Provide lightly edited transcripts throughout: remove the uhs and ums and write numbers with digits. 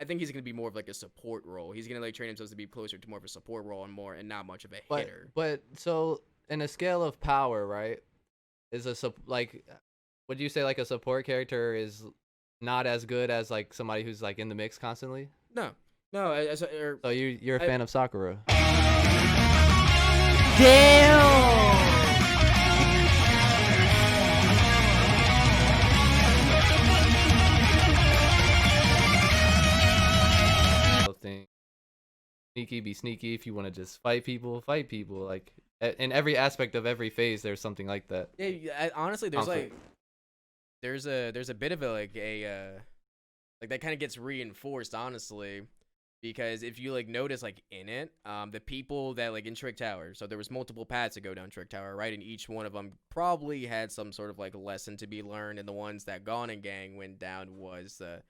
I think he's gonna be more of like a support role. He's gonna like train himself to be closer to more of a support role and not much of a But hitter. but so in a scale of power, right? Is like would you say like a support character is not as good as like somebody who's like in the mix constantly? No, no. So you're a I, fan of Sakura. Damn. Thing. Sneaky, be sneaky. If you want to just fight people, fight people. Like in every aspect of every phase, there's something like that. yeah, honestly, there's Conflict. like there's a bit of a like that kind of gets reinforced, honestly, because if you like notice like in it, the people that like in Trick Tower, so there was multiple paths to go down Trick Tower, right? And each one of them probably had some sort of like lesson to be learned, and the ones that Gon and Gang went down was a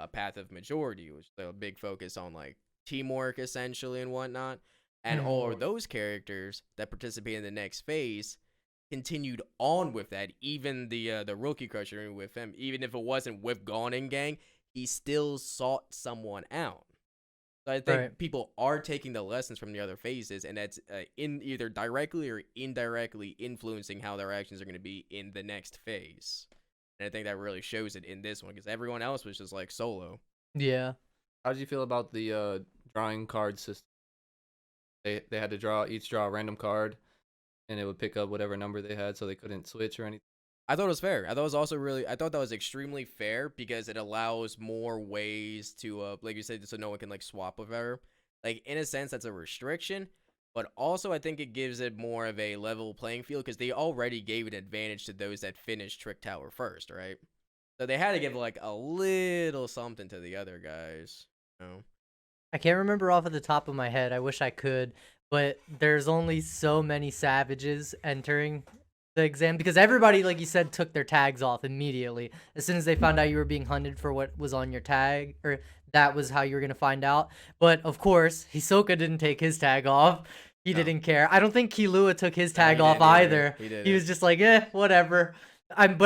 path of majority, which is a big focus on like teamwork essentially and whatnot. And all of those characters that participate in the next phase continued on with that. Even the rookie crusher with him, even if it wasn't with Gon and Gang, he still sought someone out. So I think Right. people are taking the lessons from the other phases, and that's in either directly or indirectly influencing how their actions are going to be in the next phase. And I think that really shows it in this one because everyone else was just like solo. Yeah. How did you feel about the drawing card system? They had to draw a random card, and it would pick up whatever number they had, so they couldn't switch or anything. I thought it was fair. I thought it was also really. I thought that was extremely fair because it allows more ways to, like you said, so no one can like swap with her. Like in a sense, that's a restriction, but also I think it gives it more of a level playing field because they already gave an advantage to those that finished Trick Tower first, right? So they had to give like a little something to the other guys. You know? I can't remember off of the top of my head. I wish I could, but there's only so many savages entering the exam because everybody, like you said, took their tags off immediately as soon as they found out you were being hunted for what was on your tag, or that was how you were gonna find out. But of course, Hisoka didn't take his tag off. He No. didn't care. I don't think Killua took his No, tag he off didn't either. either. He He didn't. was just like, whatever. I'm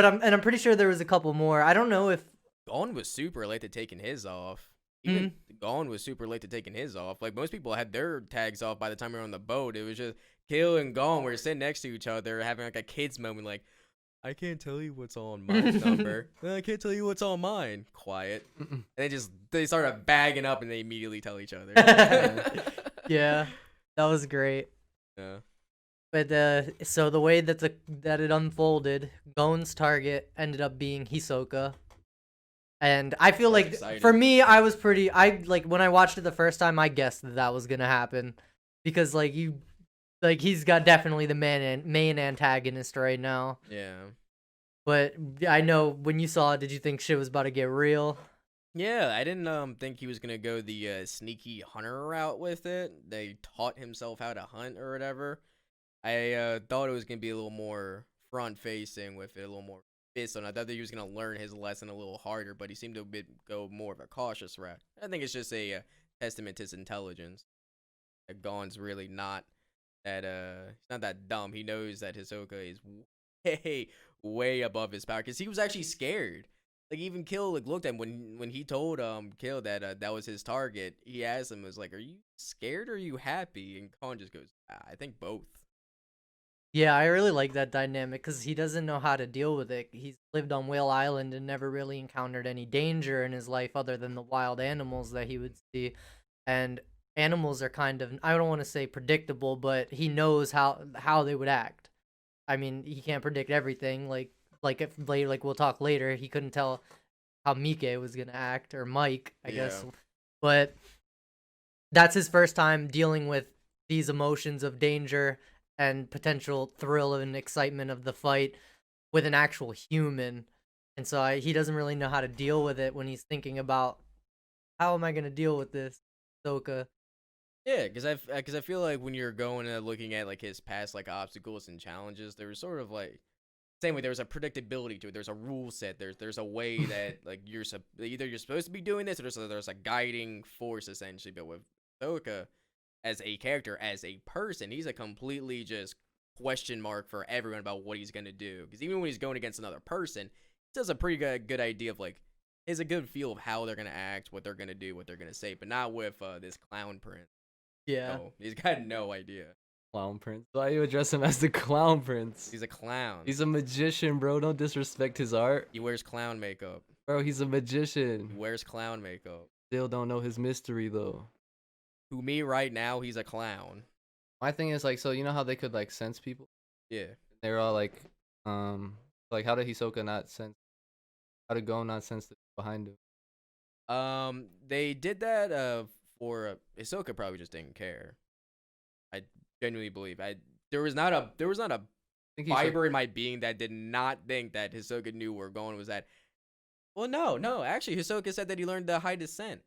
pretty sure there was a couple more. I don't know if Gon was super late to taking his off. Even Gon was super late to taking his off. Like most people had their tags off by the time we were on the boat. It was just Kill and Gon were sitting next to each other, having like a kids moment. Like, I can't tell you what's on my number. I can't tell you what's on mine. Quiet. And they started bagging up, and they immediately tell each other. yeah, that was great. Yeah. But so the way that that it unfolded, Gon's target ended up being Hisoka. And I feel like exciting. for me, I like when I watched it the first time, I guessed that was gonna happen because he's got definitely the main antagonist right now. Yeah. But I know when you saw it, did you think shit was about to get real? Yeah, I didn't think he was gonna go the sneaky hunter route with it. They taught himself how to hunt or whatever. I thought it was gonna be a little more front facing with it, a little more fist on. I thought that he was gonna learn his lesson a little harder, but he seemed to go more of a cautious route. I think it's just a testament to his intelligence. That Gon's really not that he's not that dumb. He knows that Hisoka is way above his power because he was actually scared. Like even Kill like looked at him when he told Kill that that was his target. He asked him, was like, "Are you scared or are you happy?" And Gon just goes, "I think both." Yeah, I really like that dynamic because he doesn't know how to deal with it. He's lived on Whale Island and never really encountered any danger in his life other than the wild animals that he would see. And animals are kind of, I don't want to say predictable, but he knows how they would act. I mean, he can't predict everything. Like we'll talk later, he couldn't tell how Mike was gonna act, or Mike, I guess. But that's his first time dealing with these emotions of danger and potential thrill and excitement of the fight with an actual human. And so he doesn't really know how to deal with it when he's thinking about, how am I going to deal with this, Soka? Yeah, because I feel like when you're going and looking at like his past like obstacles and challenges, there was sort of like same way there was a predictability to it. There's a rule set. There's a way that like either you're supposed to be doing this, or there's a guiding force essentially. But with Soka as a character, as a person, he's a completely just question mark for everyone about what he's gonna do. Because even when he's going against another person, he does a pretty good idea of like has a good feel of how they're gonna act, what they're gonna do, what they're gonna say, but not with this clown prince. Yeah. No, he's got no idea. Clown Prince. Why you address him as the Clown Prince? He's a clown. He's a magician, bro. Don't disrespect his art. He wears clown makeup. Bro, he's a He magician. wears clown makeup. Still don't know his mystery though. To me, right now, he's a clown. My thing is like, so you know how they could like sense people? Yeah. They're all like how did Hisoka not sense? How did Gon not sense the behind him? They did that for Hisoka probably just didn't care. I genuinely believe there was not a I think he fiber in my being that did not think that Hisoka knew where Gon was at. Well, no, actually, Hisoka said that he learned to hide his scent.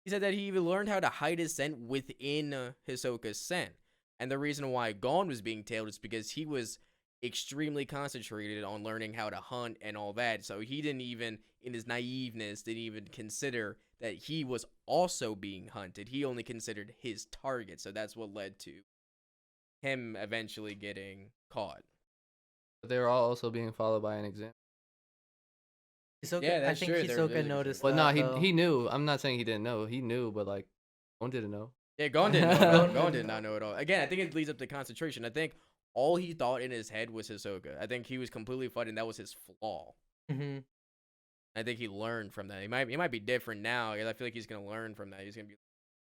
He said that he even learned how to hide his scent within Hisoka's scent. And the reason why Gon was being tailed is because he was extremely concentrated on learning how to hunt and all that. So he didn't even, in his naiveness, didn't even consider that he was also being hunted. He only considered his target. So that's what led to him eventually getting caught. But they were all also being followed by an exam. Hisoka, Yeah, I that's think true. They're Hisoka really noticed But that, no, though. he knew. I'm not saying he didn't know. He knew, but like Gon didn't know. Yeah, Gon didn't know. Gon did not know at all. Again, I think it leads up to concentration. I think all he thought in his head was Hisoka. I think he was completely fighting. That was his flaw. Mhm. I think he learned from that. He might be different now. I feel like he's gonna learn from that. He's gonna be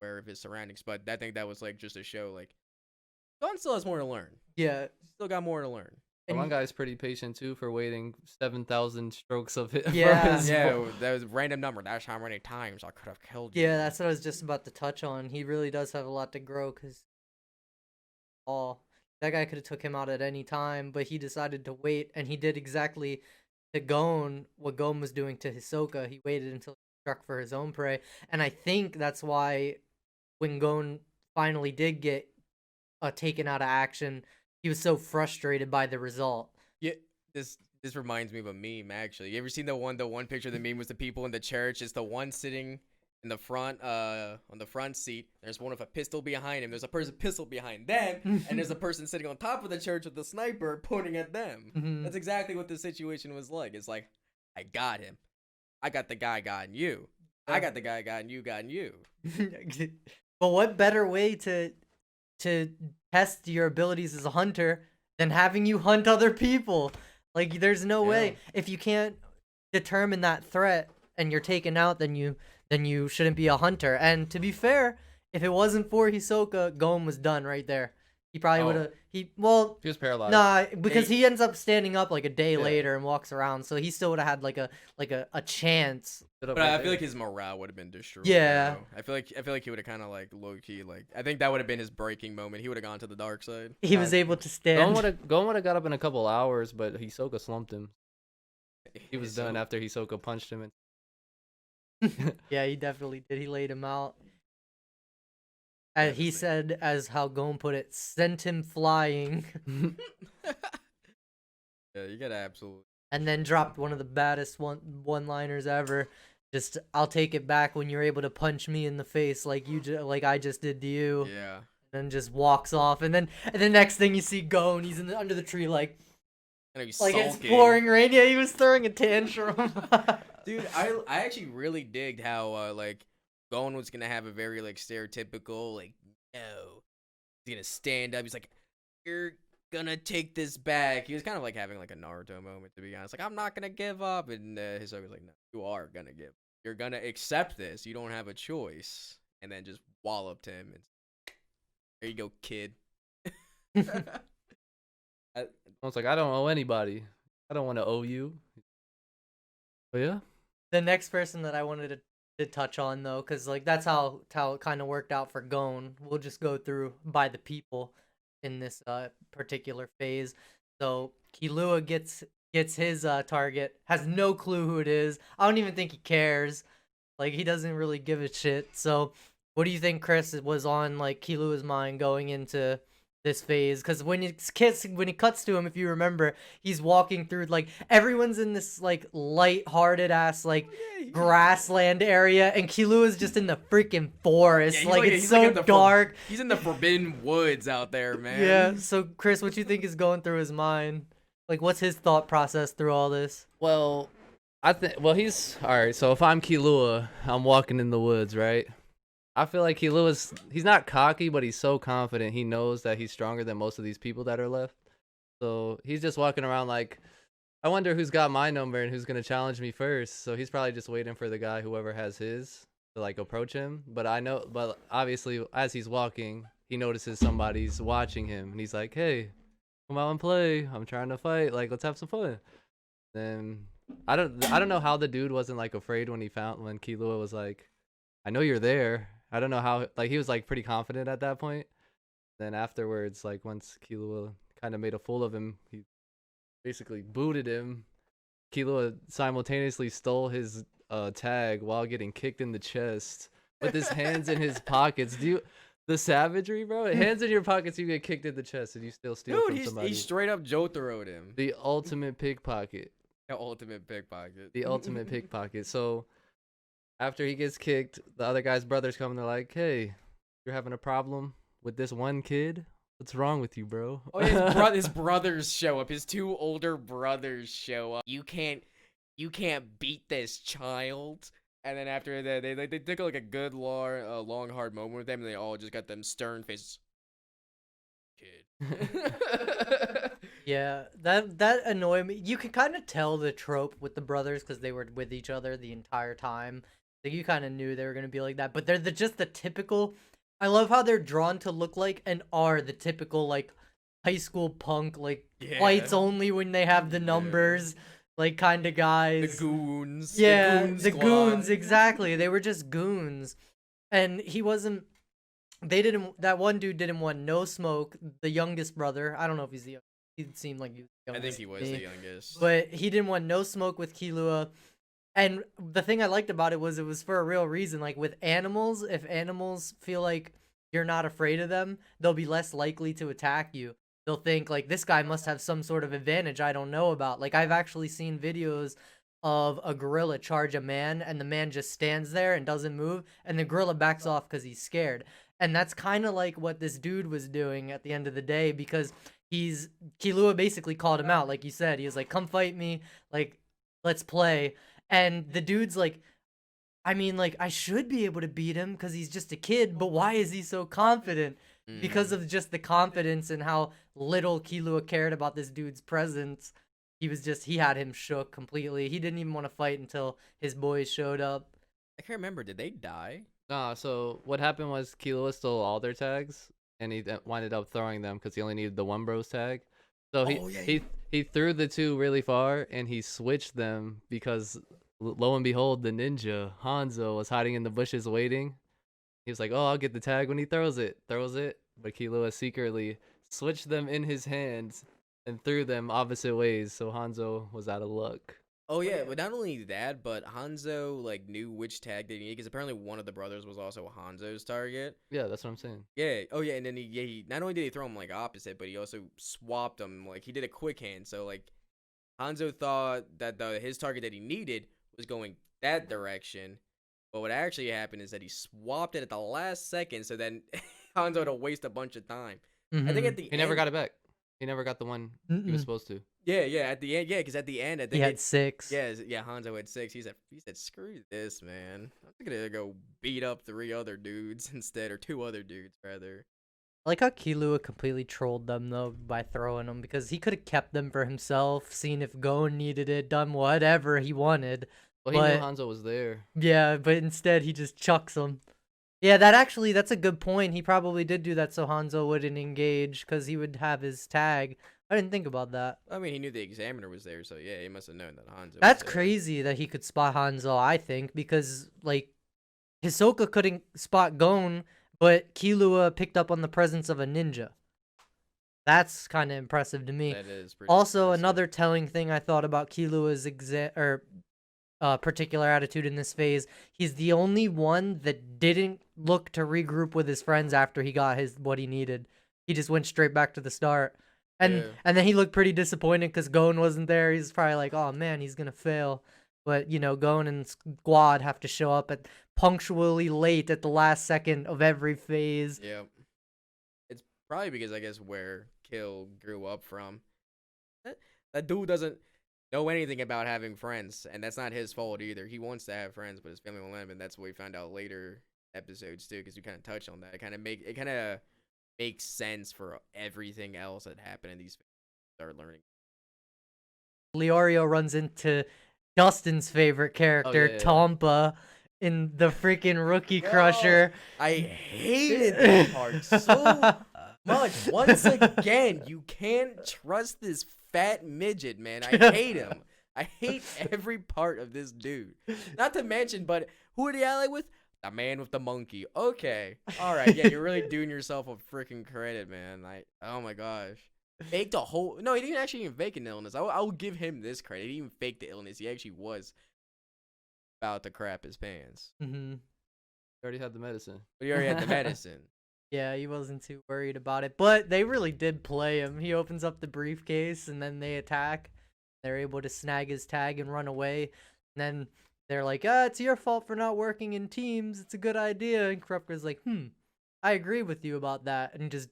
aware of his surroundings. But I think that was like just a show. Like Gon still has more to learn. Yeah. Still got more to learn. The And one guy's pretty patient too for waiting 7,000 strokes of it. Yeah. Yeah, that was a random number. That's how many times I could have killed you. Yeah, that's what I was just about to touch on. He really does have a lot to grow because that guy could have took him out at any time, but he decided to wait, and he did exactly to Gon what Gon was doing to Hisoka. He waited until he struck for his own prey, and I think that's why when Gon finally did get taken out of action, he was so frustrated by the result. Yeah, this reminds me of a meme actually. You ever seen the one picture of the meme was the people in the church? It's the one sitting in the front on the front seat. There's one with a pistol behind him. There's a person pistol behind them, and there's a person sitting on top of the church with a sniper pointing at them. Mhm. That's exactly what the situation was like. It's like, I got him. I got the guy gotten you. I got the guy gotten you. But what better way to test your abilities as a hunter than having you hunt other people? Like, there's no way. If you can't determine that threat and you're taken out, then you shouldn't be a hunter. And to be fair, if it wasn't for Hisoka, Gon was done right there. He probably would have. He was paralyzed. Nah, because he ends up standing up like a day Yeah. later and walks around, so he still would have had like a chance. But I feel like his morale would have been destroyed. Yeah. You know? I feel like he would have kind of like low key like I think that would have been his breaking moment. He would have gone to the dark side. He was able to stand. Gon would have got up in a couple hours, but Hisoka slumped him. He was done after Hisoka punched him. Yeah, he definitely did. He laid him out. And he said, as how Gon put it, sent him flying. Yeah, you gotta absolutely. And then dropped one of the baddest one-liners ever. Just, I'll take it back when you're able to punch me in the face like like I just did to you. Yeah. And then just walks off. And then next thing you see Gon, he's under the tree like it's pouring rain. Yeah, he was throwing a tantrum. Dude, I actually really digged how like Gon was gonna have a very like stereotypical like no, he's gonna stand up. He's like, you're gonna take this back. He was kind of like having like a Naruto moment, to be honest. Like, I'm not gonna give up, and Hisoka was like, no, you are gonna give. You're gonna accept this. You don't have a choice. And then just walloped him. And there you go, kid. I was like, I don't owe anybody. I don't want to owe you. But yeah. The next person that I wanted to touch on, though, because like that's how it kind of worked out for Gon. We'll just go through by the people in this particular phase. So Killua gets his target, has no clue who it is. I don't even think he cares. Like, he doesn't really give a shit. So what do you think, Chris, was on like Killua's mind going into this phase? Because when it cuts to him, if you remember, he's walking through like everyone's in this like light-hearted ass like grassland area, and Killua's just in the freaking forest. Yeah, like it's so dark. He's in the forbidden woods out there, man. Yeah. So Chris, what you think is going through his mind? Like, what's his thought process through all this? Well, I think. Well, he's all right. So if I'm Killua, I'm walking in the woods, right? I feel like he's not cocky, but he's so confident. He knows that he's stronger than most of these people that are left. So he's just walking around like, I wonder who's got my number and who's gonna challenge me first. So he's probably just waiting for the guy, whoever has his, to like approach him. But obviously, as he's walking, he notices somebody's watching him, and he's like, "Hey, come out and play. I'm trying to fight. Like, let's have some fun." Then I don't know how the dude wasn't like afraid when Killua was like, "I know you're there." I don't know how, like, he was like pretty confident at that point. Then afterwards, like once Killua kind of made a fool of him, he basically booted him. Killua simultaneously stole his tag while getting kicked in the chest with his hands in his pockets. The savagery, bro? Hands in your pockets, you get kicked in the chest, and you still steal Dude, from he somebody. straight up Jotaro'd him. The ultimate pickpocket. The ultimate pickpocket. The ultimate pickpocket. So after he gets kicked, the other guy's brothers come and they're like, "Hey, you're having a problem with this one kid? What's wrong with you, bro?" Oh, yeah, his brothers show up. His two older brothers show up. You can't beat this child. And then after that, they took like a good long hard moment with them, and they all just got them stern faces. Kid. Yeah, that annoyed me. You could kind of tell the trope with the brothers because they were with each other the entire time. Like you kind of knew they were gonna be like that. But they're just the typical. I love how they're drawn to look like and are the typical like high school punk, like fights only when they have the numbers, like kind of guys. The goons. Yeah, the the goons, exactly. They were just goons, and he wasn't. They didn't. That one dude didn't want no smoke. The youngest brother. I don't know if he's the youngest. He seemed like he was the I youngest. think he was the youngest. But he didn't want no smoke with Killua. And the thing I liked about it was for a real reason. Like with animals, if animals feel like you're not afraid of them, they'll be less likely to attack you. They'll think like this guy must have some sort of advantage I don't know about. Like I've actually seen videos of a gorilla charge a man and the man just stands there and doesn't move and the gorilla backs off because he's scared. And that's kind of like what this dude was doing at the end of the day because Killua basically called him out. Like you said, he was like, come fight me. Like, let's play. And the dude's like, I mean, like, I should be able to beat him because he's just a kid, but why is he so confident? Because of just the confidence and how little Killua cared about this dude's presence. He had him shook completely. He didn't even want to fight until his boys showed up. I can't remember. Did they die? Nah, so what happened was Killua stole all their tags, and he winded up throwing them because he only needed the one bros tag. So he threw the two really far, and he switched them because lo and behold, the ninja Hanzo was hiding in the bushes waiting. He was like, "Oh, I'll get the tag when he throws it." But Killua secretly switched them in his hands and threw them opposite ways, so Hanzo was out of luck. Oh yeah, but not only that, but Hanzo like knew which tag they needed because apparently one of the brothers was also Hanzo's target. Yeah, that's what I'm saying. Yeah. Oh yeah, and then he not only did he throw him like opposite, but he also swapped them. Like he did a quick hand. So like Hanzo thought that his target that he needed was going that direction, but what actually happened is that he swapped it at the last second. So then Hanzo had to waste a bunch of time. I think at the He never got it back. He never got the one he was supposed to. Yeah, at the end, because at the end, I think he had 6. Yeah, Hanzo had 6. He said, "Screw this, man. I'm gonna go beat up 3 other dudes instead, or 2 other dudes rather." I like how Killua completely trolled them though by throwing them because he could have kept them for himself, seen if Gon needed it, done whatever he wanted. Well, he knew Hanzo was there. Yeah, but instead he just chucks them. Yeah, that's a good point. He probably did do that so Hanzo wouldn't engage because he would have his tag. I didn't think about that. I mean, he knew the examiner was there, so yeah, he must have known that Hanzo. That's crazy that he could spot Hanzo, I think, because like Hisoka couldn't spot Gon, but Killua picked up on the presence of a ninja. That's kind of impressive to me. That is pretty Also, impressive. another telling thing I thought about Killua's particular attitude in this phase, he's the only one that didn't look to regroup with his friends after he got what he needed. He just went straight back to the start. And then he looked pretty disappointed because Gon wasn't there. He's probably like, oh man, he's gonna fail. But you know, Gon and Squad have to show up at punctually late at the last second of every phase. Yeah. It's probably because I guess where Kill grew up from. That dude doesn't know anything about having friends, and that's not his fault either. He wants to have friends, but his family won't let him, and that's what we found out later episodes too, because we kind of touched on that. It kind of makes sense for everything else that happened in these. Start learning. Leorio runs into Dustin's favorite character, yeah. Tompa, in the freaking Rookie Crusher. I hated that part so much. Once again, you can't trust this fat midget, man. I hate him. I hate every part of this dude. Not to mention, but who did he ally with? The man with the monkey. Okay. All right. Yeah, you're really doing yourself a freaking credit, man. Oh my gosh. Faked a whole. No, he didn't actually even fake an illness. I will give him this credit. He didn't even fake the illness. He actually was about to crap his pants. Mm-hmm. He already had the medicine. But he already had the medicine. Yeah, he wasn't too worried about it. But they really did play him. He opens up the briefcase and then they attack. They're able to snag his tag and run away. And then they're like, it's your fault for not working in teams. It's a good idea. And Krupka's like, I agree with you about that. And just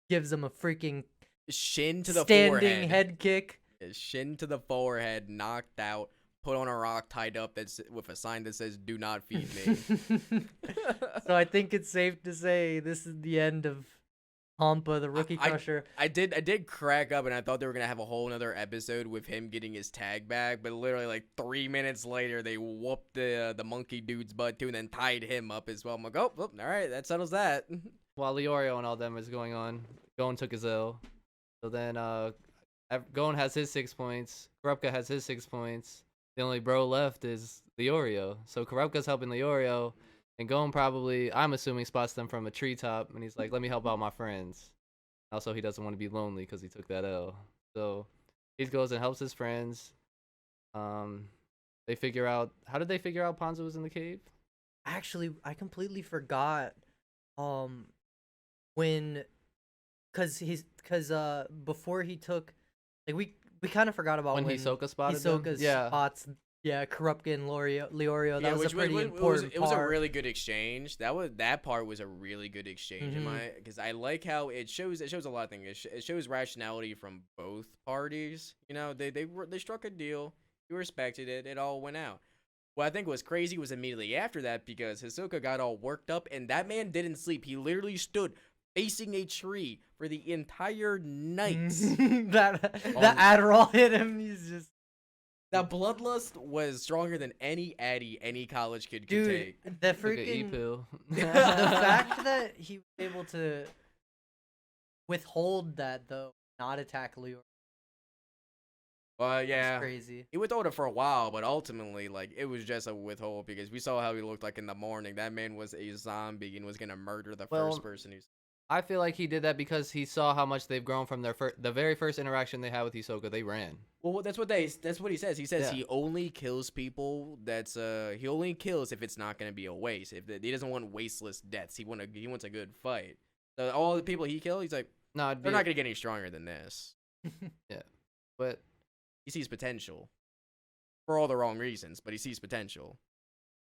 gives him a freaking shin to the standing forehead. head kick. Shin to the forehead, knocked out, put on a rock, tied up that's with a sign that says "Do not feed me." So I think it's safe to say this is the end of Hampa, the Rookie Crusher. I did crack up, and I thought they were gonna have a whole another episode with him getting his tag back, but literally like 3 minutes later, they whooped the monkey dude's butt too, and then tied him up as well. I'm like, oh, all right, that settles that. While Leorio and all them is going on, Gon took his L. So then Gon has his 6 points. Kurapka has his 6 points. The only bro left is Leorio. So Kurapka's helping Leorio. And Gon probably, I'm assuming, spots them from a treetop. And he's like, let me help out my friends. Also, he doesn't want to be lonely because he took that L. So he goes and helps his friends. They figure out, how did they figure out Ponzo was in the cave? Actually, I completely forgot. Because before he took, like we kind of forgot about when Hisoka spotted them? Spots, Kurapka and Leorio. That was a pretty important it was a really good exchange. That part was a really good exchange because I like how it shows a lot of things. It shows rationality from both parties. You know, they struck a deal. You respected it. It all went out. What I think was crazy was immediately after that because Hisoka got all worked up and that man didn't sleep. He literally stood facing a tree for the entire night. that Adderall hit him. He's just. That bloodlust was stronger than any Addy any college kid could take. The freaking pill. The fact that he was able to withhold that though, not attack Leorio. Yeah, crazy. He withheld it for a while, but ultimately, like, it was just a withhold because we saw how he looked like in the morning. That man was a zombie and was gonna murder the first person who's. I feel like he did that because he saw how much they've grown from the very first interaction they had with Hisoka. They ran. Well, that's what he says. He says he only kills people. He only kills if it's not gonna be a waste. He doesn't want wasteless deaths. He wants a good fight. So all the people he killed, he's like, no, they're not gonna get any stronger than this. Yeah, but. He sees potential. For all the wrong reasons, but he sees potential.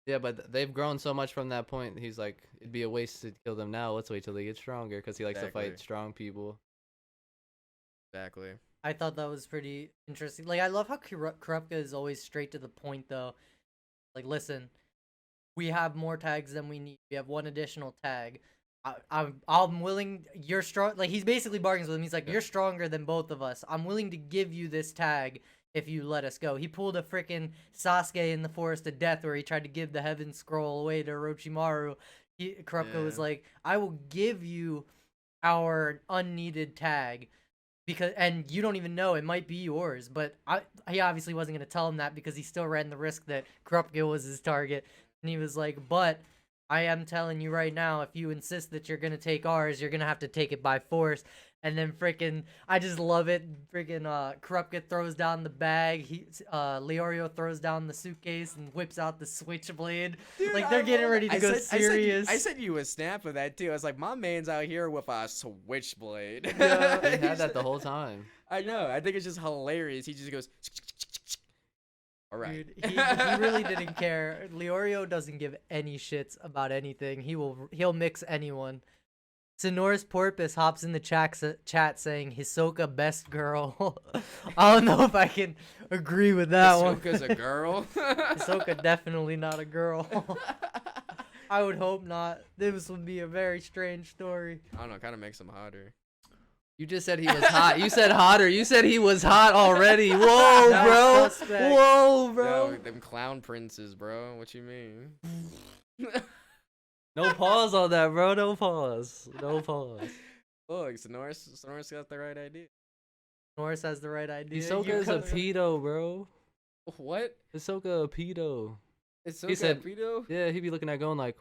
Yeah, but they've grown so much from that point. He's like, it'd be a waste to kill them now. Let's wait till they get stronger because he likes to fight strong people. Exactly. I thought that was pretty interesting. Like, I love how Kurapka is always straight to the point, though. Like, listen, we have more tags than we need. We have one additional tag. I'm willing. You're strong. Like, he's basically bargains with him. He's like, you're stronger than both of us. I'm willing to give you this tag if you let us go. He pulled a freaking Sasuke in the Forest of Death where he tried to give the Heaven Scroll away to Orochimaru. Kurapka was like, I will give you our unneeded tag and you don't even know, it might be yours. But he obviously wasn't going to tell him that because he still ran the risk that Kurapka was his target. And he was like, but I am telling you right now, if you insist that you're gonna take ours, you're gonna have to take it by force. And then freaking, I just love it. Freaking, Kurapka throws down the bag. Leorio throws down the suitcase and whips out the switchblade. Dude, like they're getting ready to go serious. I sent you a snap of that too. I was like, my man's out here with a switchblade. Yeah, he had that the whole time. I know. I think it's just hilarious. He just goes. All right. Dude, he really didn't care. Leorio doesn't give any shits about anything. He'll mix anyone. Sonoris Porpoise hops in the chat saying Hisoka best girl. I don't know if I can agree with that one. Hisoka's a girl. Hisoka definitely not a girl. I would hope not. This would be a very strange story. I don't know, kind of makes him hotter. You just said he was hot. You said hotter. You said he was hot already. Whoa, That bro. was suspect. Whoa, bro. Yo, them clown princes, bro. What you mean? No pause on that, bro. No pause. No pause. Look, Sonoris got the right idea. Norris has the right idea. Hisoka's a pedo, bro. What? Hisoka a pedo. Hisoka said- pedo? Yeah, he'd be looking at going like.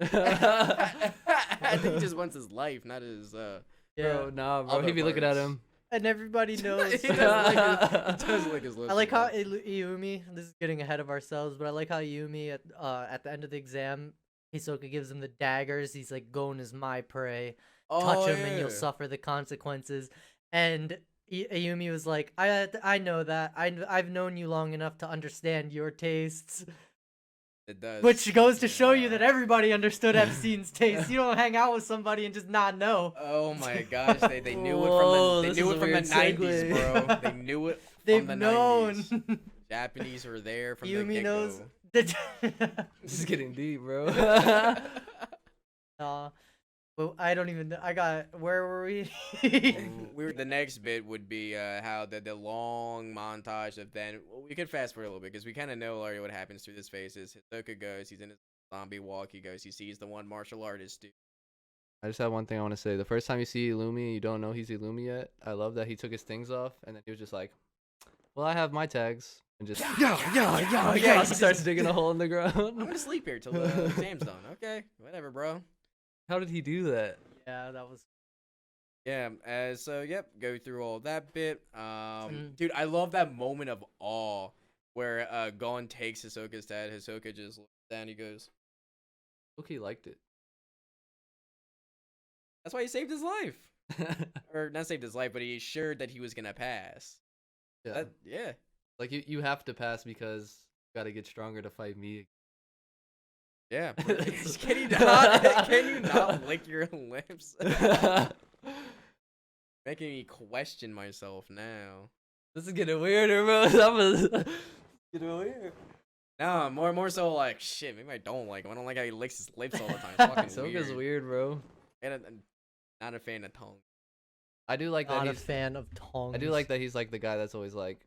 I think he just wants his life, not his Yeah. Bro, nah, bro. Other He'd be looking at parts. him. And everybody knows. he does like his I like how Iumi. This is getting ahead of ourselves, but I like how Iumi at the end of the exam, Hisoka gives him the daggers. He's like, "Gon is my prey. Touch him, and you'll suffer the consequences." And Iumi was like, "I know that. I've known you long enough to understand your tastes." It does. Which goes to show you that everybody understood Epstein's taste. You don't hang out with somebody and just not know. Oh my gosh, they knew Whoa, it this is is a the weird 90s, segue. bro. They knew it They've from the known. 90s. Japanese were there from the Iumi get-go. knows. That This is getting deep, bro. well, I don't even know. Where were we? The next bit would be how the long montage of then we could fast forward a little bit because we kind of know already what happens through this phase. Is Hisoka goes, he's in his zombie walk, he goes, he sees the one martial artist dude. I just have one thing I want to say. The first time you see Illumi, you don't know he's Illumi yet. I love that he took his things off and then he was just like, "Well, I have my tags," and just yeah, he starts digging a hole in the I'm ground. gonna sleep here till the exam's done. Okay, whatever, bro. How did he do that? Yeah, that was. Yeah, so yep, go through all that bit. Mm. Dude, I love that moment of awe where Gon takes Hisoka's dad. Hisoka just looks down, he goes, Look, he liked it. that's why he saved his life. Or not saved his life, but he assured that he was gonna pass. Yeah. Yeah. Like you have to pass because you gotta get stronger to fight me. Yeah. Can you not lick your lips? Making me question myself now. This is getting weirder, bro. Getting weird. No, more so like shit. Maybe I don't like him. I don't like how he licks his lips all the time. It's fucking Hisoka's weird. weird, bro. And I'm not a fan of tongue. I do like that Not a he's. fan of tongues. I do like that he's like the guy that's always like,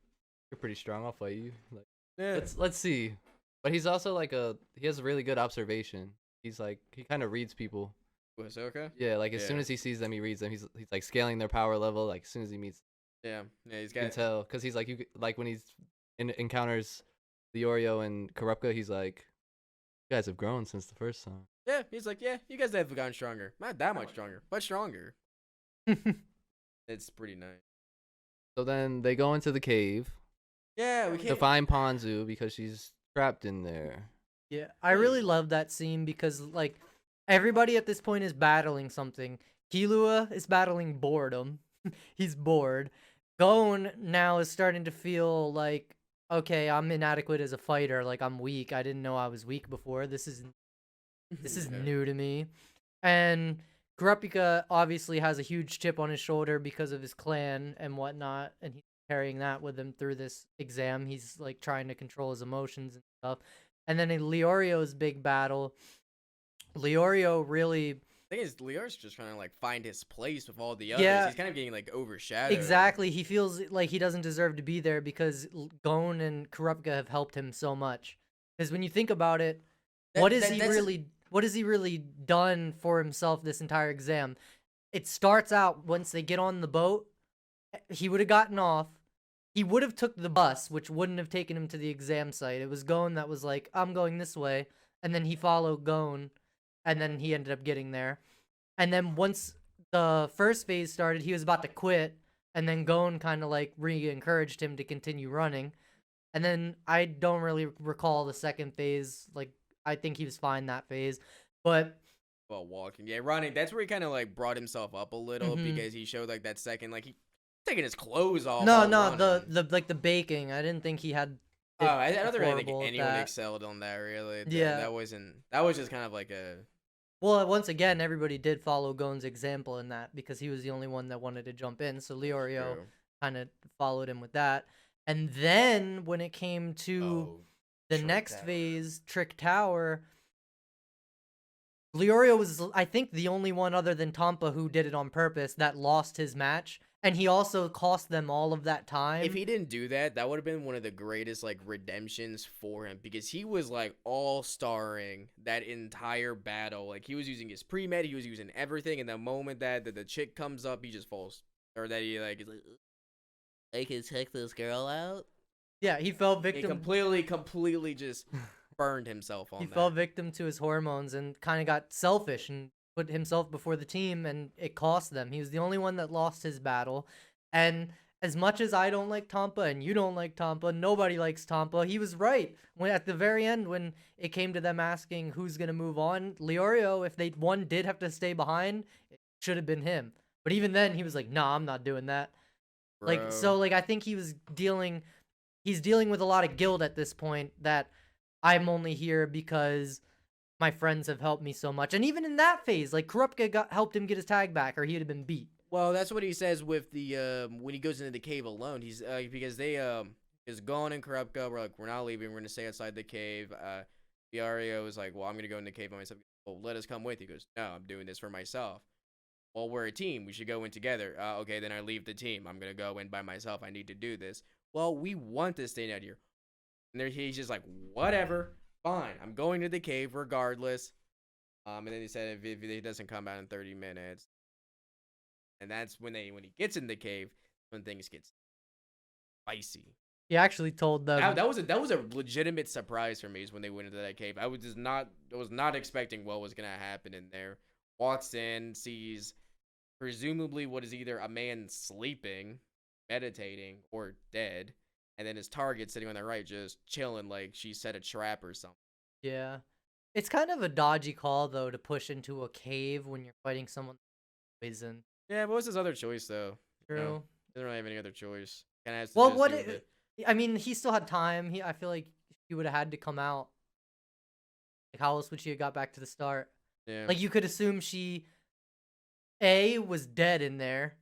"You're pretty strong. I'll fight you." Like, Yeah. let's see. But he's also like he has a really good observation. He's like he kind of reads people. Hisoka? Yeah, like as soon Yeah. as he sees them, he reads them. He's like scaling their power level. Like as soon as he meets, Yeah. Yeah. He's you can got. tell because he's like like when he's encounters Leorio and Kurapika, he's like, "You guys have grown since the first time." Yeah. He's like, yeah. You guys have gotten stronger. Not that much stronger, but stronger. It's pretty nice. So then they go into the cave Yeah. We to can't. find Ponzu because she's trapped in there. Yeah, I really love that scene because like everybody at this point is battling something. Killua is battling boredom. He's bored. Gon now is starting to feel like, okay, I'm inadequate as a fighter. Like I'm weak. I didn't know I was weak before. This is Yeah. new to me. And Kurapika obviously has a huge chip on his shoulder because of his clan and whatnot, and he's carrying that with him through this exam. He's like trying to control his emotions and stuff. And then in Leorio's big battle, Leorio really The thing is, Leor's just trying to like find his place with all the others. Yeah. He's kind of getting like overshadowed. exactly he feels like he doesn't deserve to be there because Gon and Kurapika have helped him so much. Because when you think about it, what has he really done for himself this entire exam? It starts out once they get on the boat, he would have gotten off. He would have took the bus, which wouldn't have taken him to the exam site. It was Gon that was like, "I'm going this way," and then he followed Gon, and then he ended up getting there. And then once the first phase started, he was about to quit, and then Gon kind of like re-encouraged him to continue running. And then I don't really recall the second phase. Like I think he was fine that phase, but Well, walking, yeah, running. That's where he kind of like brought himself up a little Mhm. because he showed like that second, like he taking his clothes off. no, while no, the running. like the baking. I didn't think he had. Oh, I don't really think horrible at anyone that. excelled on that. Really, Yeah. that wasn't. That was just kind of like a Well, once again, everybody did follow Gon's example in that because he was the only one that wanted to jump in. So Leorio True. kind of followed him with that. And then when it came to Oh, the Trick next Tower. phase, Trick Tower, Leorio was, I think, the only one other than Tampa who did it on purpose that lost his match. And he also cost them all of that time. If he didn't do that, that would have been one of the greatest like redemptions for him because he was like all starring that entire battle. Like he was using his pre-med, he was using everything, and the moment that the chick comes up, he just falls. Or that he like is like I can check this girl out. Yeah, he fell He victim. completely just burned himself on He that. fell victim to his hormones and kind of got selfish and put himself before the team, and it cost them. He was the only one that lost his battle. And as much as I don't like Tampa and you don't like Tampa, nobody likes Tampa. He was right. When at the very end, when it came to them asking who's gonna move on, Leorio, if they one did have to stay behind, it should have been him. But even then, he was like, "Nah, I'm not doing that." Like Bro. so, like I think he's dealing with a lot of guilt at this point that I'm only here because my friends have helped me so much. And even in that phase, like Kurupka helped him get his tag back, or he'd have been beat. Well, that's what he says with the when he goes into the cave alone. He's because they is Gon and Kurupka were like, we're not leaving, we're gonna stay outside the cave. Diario is like, well, I'm gonna go in the cave by myself. Well, let us come with you. He goes, no, I'm doing this for myself. Well, we're a team. We should go in together. Okay, then I leave the team. I'm gonna go in by myself. I need to do this. Well, we want to stay out here. And there he's just like, whatever, fine. I'm going to the cave regardless. And then he said if he doesn't come out in 30 minutes, and that's when he gets in the cave when things get spicy. He actually told them That was a legitimate surprise for me is when they went into that cave. I was not expecting what was gonna happen in there. Walks in, sees presumably what is either a man sleeping, meditating, or dead, and then his target sitting on the right just chilling like she set a trap or something. yeah. It's kind of a dodgy call though to push into a cave when you're fighting someone poison. Yeah, but what's his other choice though? True. You know, doesn't really have any other choice. Kind of has to Well, just what do with it. I mean, he still had time. I feel like he would have had to come out. Like, how else would she have got back to the start? Yeah. Like, you could assume she was dead in there.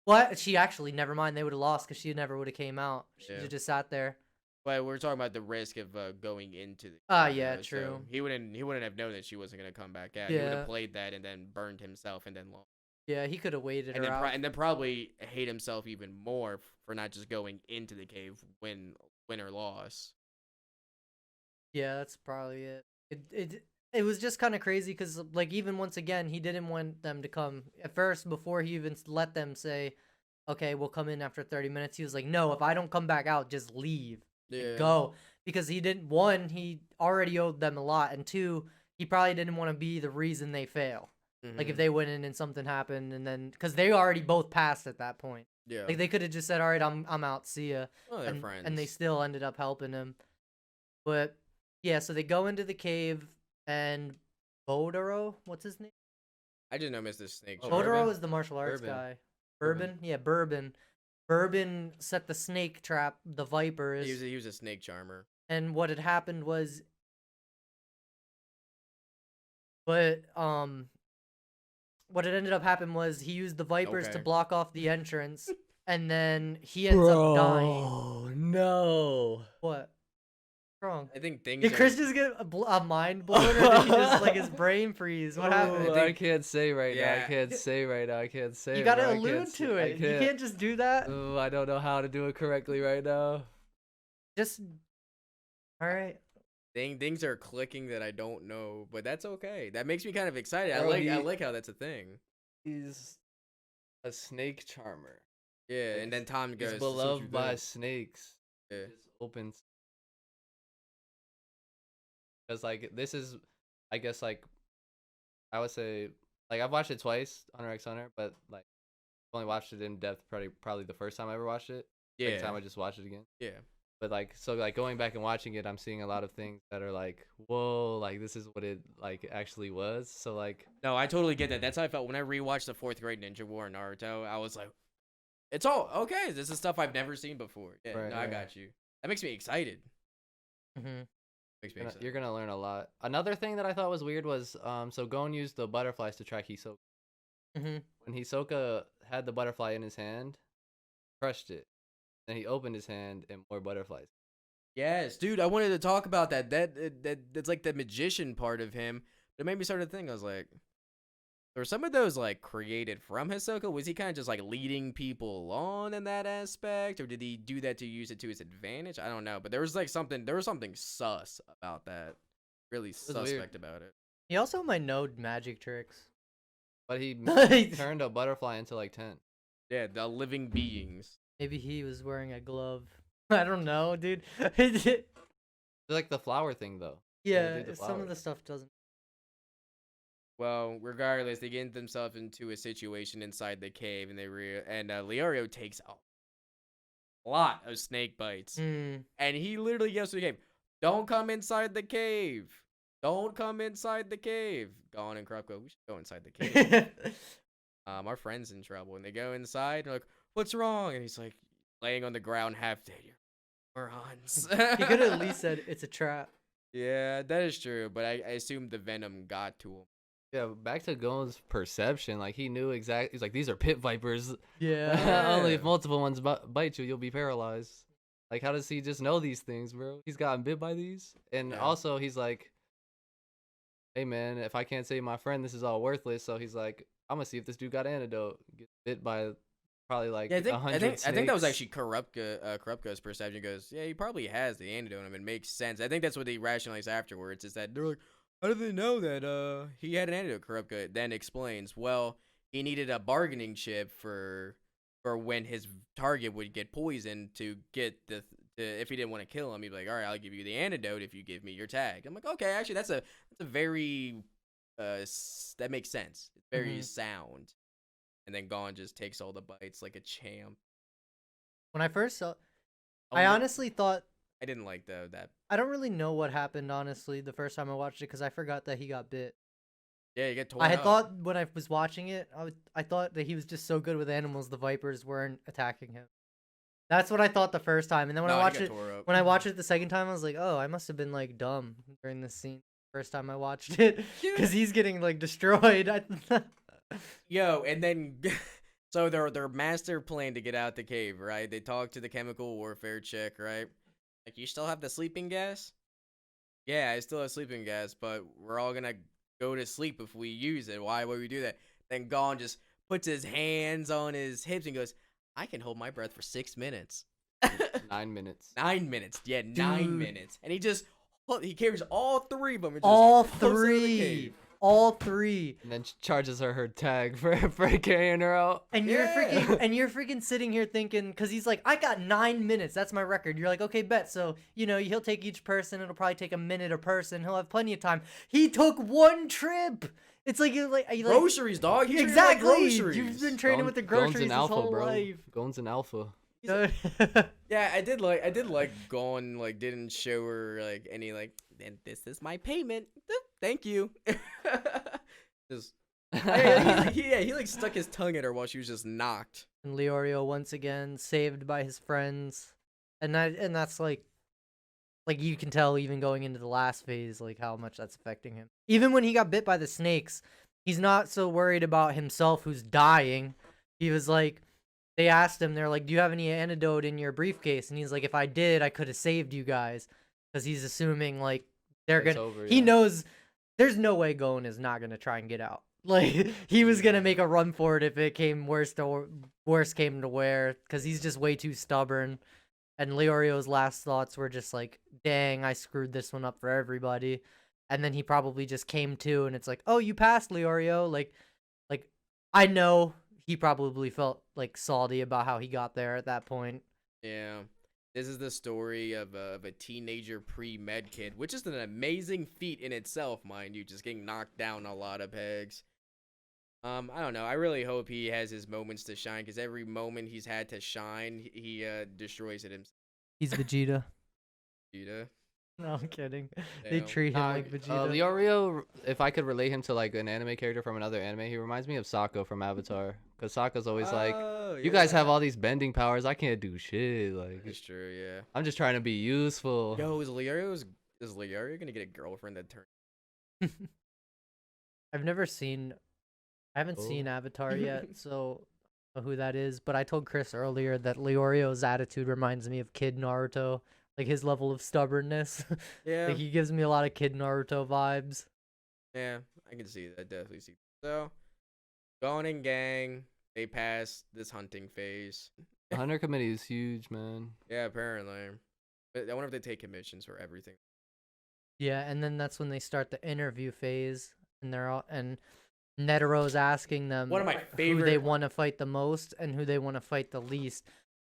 What? She actually, never mind. They would have lost because she never would have came out. She Yeah. just sat there. But we're talking about the risk of going into the. Yeah, so true. he wouldn't have known that she wasn't gonna come back out. He would Yeah. have played that and then burned himself and then lost. Yeah, he could have waited And her then out. and then probably hate himself even more for not just going into the cave win or loss. Yeah, that's probably it. It was just kind of crazy because, like, even once again, he didn't want them to come. At first, before he even let them say, okay, we'll come in after 30 minutes, he was like, no, if I don't come back out, just leave. Yeah. Go. Because he didn't, one, he already owed them a lot, and two, he probably didn't want to be the reason they fail. Like, if Mhm. they went in and something happened, and then, because they already both passed at that point. Yeah. Like, they could have just said, all right, I'm out, see ya. Well, they're friends. And they still ended up helping him. But, yeah, so they go into the cave, and Bodoro, what's his name? I just know Mr. Snake. Oh, Charmer. Bodoro Bourbon? is the martial arts Bourbon. guy. Bourbon. Bourbon? Yeah, Bourbon. Bourbon set the snake trap, the vipers. He was a snake charmer. And what had happened was, what had ended up happening was he used the vipers to Okay. block off the entrance, and then he ends up dying. Oh no! What? What's wrong? I think things. Did are- Chris just get a mind blown, or did he just like his brain freeze? What happened? Oh, I can't say right now. I Yeah. can't say right now. I can't say. You bro. gotta I can't allude say- to I it. You can't just do that. Oh, I don't know how to do it correctly right now. Just all right. Things are clicking that I don't know, but that's okay. That makes me kind of excited. Bro, I like how that's a thing. He's a snake charmer. Yeah, and then Tom goes. He's "This is what you beloved by do." snakes. Yeah. Just opens. Because like this is, I guess like, I would say like I've watched it twice, Hunter x Hunter, but like I've only watched it in depth probably the first time I ever watched it. Second time I just watched it again. Yeah. But like so like going back and watching it, I'm seeing a lot of things that are like, whoa, like this is what it like actually was. So like No, I totally get that. That's how I felt when I rewatched the fourth grade Ninja War and Naruto. I was like, it's all okay. This is stuff I've never seen before. Yeah, Right, no, I right. got you. That makes me excited. Mm-hmm. Makes me excited. You're gonna learn a lot. Another thing that I thought was weird was so Gon used the butterflies to track Hisoka. Mm-hmm. When Hisoka had the butterfly in his hand, crushed it. Then he opened his hand and more butterflies. Yes, dude, I wanted to talk about that. That's like the magician part of him. It made me start to think. I was like, were some of those like created from Hisoka? Was he kind of just like leading people on in that aspect, or did he do that to use it to his advantage? I don't know, but there was something sus about that. Really suspect weird. about it. He also might know magic tricks. But he Maybe turned a butterfly into like 10. Yeah, the living beings. he was wearing a glove. I don't know, dude. It's like the flower thing though. Yeah, do the some of flowers. the stuff doesn't. Well, regardless, they get themselves into a situation inside the cave, and Leorio takes a lot of snake bites, Mm. and he literally yells to the cave, "Don't come inside the cave! Don't come inside the cave!" Gon and Krupko, we should go inside the cave. Our friend's in trouble, and they go inside, and they're like, "What's wrong?" And he's like, laying on the ground, half dead. You're morons. He could have at least said it's a trap. Yeah, that is true, but I assume the venom got to him. Yeah, back to Gon's perception. Like he knew exactly. He's like, these are pit vipers. Yeah. Only if multiple ones bite you, you'll be paralyzed. Like, how does he just know these things, bro? He's gotten bit by these, and Yeah. also he's like, hey man, if I can't save my friend, this is all worthless. So he's like, I'm gonna see if this dude got antidote. Get bit by probably like Yeah, 100 I think that was snakes. actually Kurupka's perception. He goes, yeah, he probably has the antidote. I mean, it makes sense. I think that's what they rationalize afterwards. Is that they're like, how do they know that he had an antidote? Kurupka then explains, well, he needed a bargaining chip for when his target would get poisoned to get if he didn't want to kill him, he'd be like, all right, I'll give you the antidote if you give me your tag. I'm like, okay, actually, that's a very that makes sense. It's very sound. And then Gon just takes all the bites like a champ. When I first saw, Oh, I no, honestly thought I didn't like that. I don't really know what happened. Honestly, the first time I watched it, because I forgot that he got bit. Yeah, you get torn I had up. thought when I was watching it, I thought that he was just so good with animals, the vipers weren't attacking him. That's what I thought the first time, and then when No, I he watched got it, tore up. when I watched it the second time, I was like, oh, I must have been like dumb during this scene. First time I watched it, because he's getting like destroyed. Yo, and then so their master plan to get out the cave, right? They talk to the chemical warfare chick, right? Like, you still have the sleeping gas? Yeah, I still have sleeping gas, but we're all gonna go to sleep if we use it. Why would we do that? Then Gon just puts his hands on his hips and goes, I can hold my breath for 6 minutes. 9 minutes. 9 minutes. Yeah, 9 Dude. minutes. And he carries all three of them. And just all pulls them out of the three, cave. all three. And then charges her tag for carrying her out. And Yeah. you're freaking sitting here thinking, because he's like, I got 9 minutes. That's my record. You're like, okay, bet. So, he'll take each person. It'll probably take a minute a person. He'll have plenty of time. He took one trip. It's like you like Groceries, dog. He treated it exactly. like groceries. You've been training with the Gon's groceries an his alpha, whole bro. life. Gon's an alpha. Yeah, I did like Gon like didn't show her like any like, then this is my payment. Thank you. Just he like stuck his tongue at her while she was just knocked. And Leorio once again saved by his friends, and that's like you can tell even going into the last phase like how much that's affecting him. Even when he got bit by the snakes, he's not so worried about himself who's dying. He was like, they asked him, they're like, do you have any antidote in your briefcase? And he's like, if I did, I could have saved you guys, because he's assuming like they're It's gonna. over, He yeah. knows there's no way Gon is not gonna try and get out. Like, he was gonna make a run for it if it came worse came to where, because he's just way too stubborn. And Leorio's last thoughts were just like, dang, I screwed this one up for everybody. And then he probably just came to, and it's like, oh, you passed, Leorio. Like I know he probably felt like salty about how he got there at that point. Yeah. This is the story of a teenager pre-med kid, which is an amazing feat in itself, mind you, just getting knocked down a lot of pegs. I don't know. I really hope he has his moments to shine, because every moment he's had to shine, he destroys it himself. He's Vegeta. Vegeta. No, I'm kidding. They Damn. treat him like Vegeta. Leorio, if I could relate him to like an anime character from another anime, he reminds me of Sokka from Avatar. Because Sokka's always like, Oh, you guys yeah. have all these bending powers, I can't do shit. Like, That's true, yeah. I'm just trying to be useful. Yo, is Is Leorio gonna get a girlfriend that turns? I've never seen. I haven't seen Oh. Avatar yet, so I don't know who that is. But I told Chris earlier that Leorio's attitude reminds me of Kid Naruto, like his level of stubbornness. Yeah, Like he gives me a lot of Kid Naruto vibes. yeah, I can see that. Definitely see. So, Gon and gang, they passed this hunting phase. The Hunter Committee is huge, man. Yeah, apparently. But I wonder if they take commissions for everything. Yeah, and then that's when they start the interview phase, and they're all and Netero's asking them One of my who they favorite. want to fight the most and who they want to fight the least.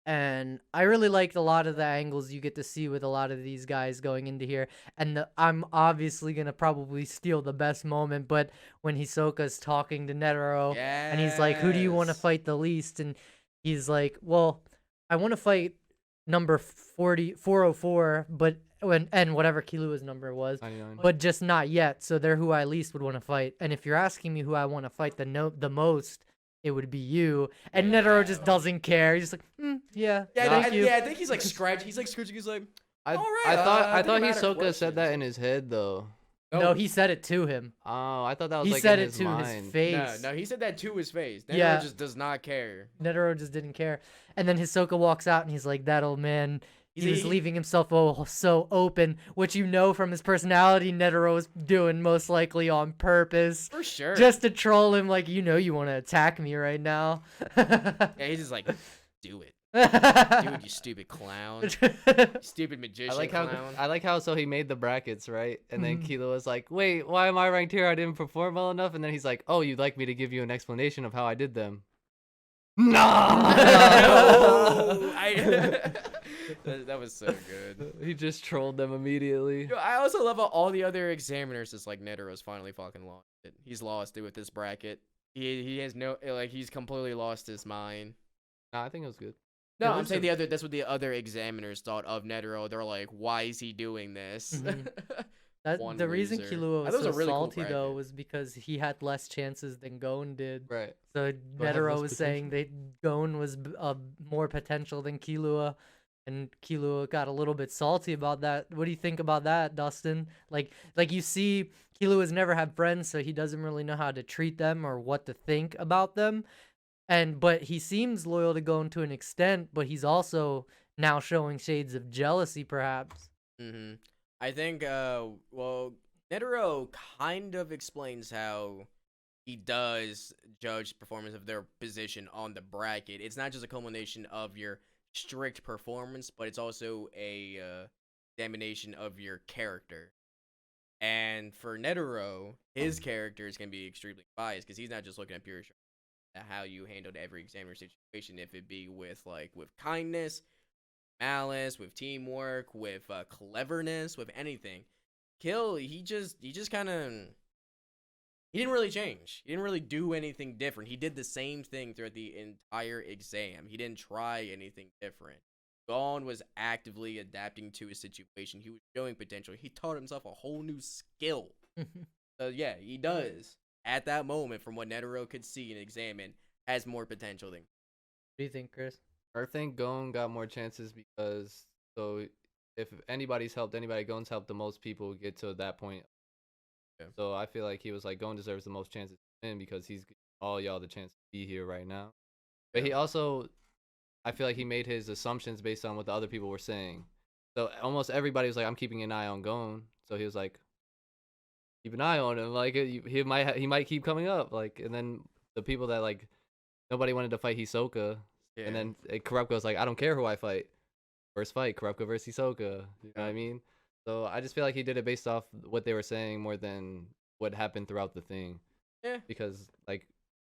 And I really liked a lot of the angles you get to see with a lot of these guys going into here. And I'm obviously gonna probably steal the best moment, but when Hisoka's talking to Netero and he's like, "Who do you want to Yes. fight the least?" and he's like, "Well, I want to fight number 404, but and whatever Killua's number was, 99. but just not yet. So they're who I least would want to fight. And if you're asking me who I want to fight the most, it would be you." And Netero just doesn't care. He's just like, yeah, Yeah, thank you. yeah. I think he's like scratching. He's like scratching. He's like, I Alright, I thought I I thought think I'm out of Hisoka said that questions. in his head though. No, he said it to him. Oh, I thought that was He like said in it his to mind. his face. No, he said that to his face. Netero Yeah. just does not care. Netero just didn't care. And then Hisoka walks out and he's like, that old man, he was leaving himself so open, which you know from his personality Netero was doing most likely on purpose. For sure. Just to troll him, like, you know you want to attack me right now. Yeah, he's just like, do it. Do it, you stupid clown. You stupid magician clown. I like how so he made the brackets, right? And then Mhm. Kilo was like, "Wait, why am I ranked here? I didn't perform well enough." And then he's like, "Oh, you'd like me to give you an explanation of how I did them?" No. That was so good. He just trolled them immediately. Yo, I also love how all the other examiners is like Netero's finally fucking lost it. He's lost it with this bracket. He has no like he's completely lost his mind. Nah, I think it was good. No, It I'm was saying that's what the other examiners thought of Netero. They're like, why is he doing this? Mhm. One The reason loser. Killua That was was a so really cool salty though bracket. was because he had less chances than Gon did. Right. So have Netero less was saying that Gon was more potential than Killua, and Killua got a little bit salty about that. What do you think about that, Dustin? Like you see, Killua's never had friends, so he doesn't really know how to treat them or what to think about them. But he seems loyal to Gon to an extent, but he's also now showing shades of jealousy, perhaps. Mm-hmm. I think, well, Netero kind of explains how he does judge performance of their position on the bracket. It's not just a culmination of your strict performance, but it's also a examination of your character. And for Netero, his character is going to be extremely biased because he's not just looking at pure at how you handled every examiner situation, if it be with kindness, malice, with teamwork, with cleverness, with anything. He just kind of he didn't really change. He didn't really do anything different. He did the same thing throughout the entire exam. He didn't try anything different. Gon was actively adapting to his situation. He was showing potential. He taught himself a whole new skill. So yeah, he does. At that moment, from what Netero could see and examine, has more potential than. What do you think, Chris? I think Gon got more chances because so if anybody's helped anybody, Gon's helped the most people get to that point. Yeah. So I feel like he was like Gon deserves the most chances to win because he's giving all y'all the chance to be here right now. But he also, I feel like he made his assumptions based on what the other people were saying. So almost everybody was like, "I'm keeping an eye on Gon." So he was like, "Keep an eye on him. Like he might keep coming up." Like, and then the people that like nobody wanted to fight Hisoka. Yeah. And then Kurapika was like, "I don't care who I fight. First fight, Kurapika versus Hisoka." You know what I mean? So I just feel like he did it based off what they were saying more than what happened throughout the thing. Yeah. Because like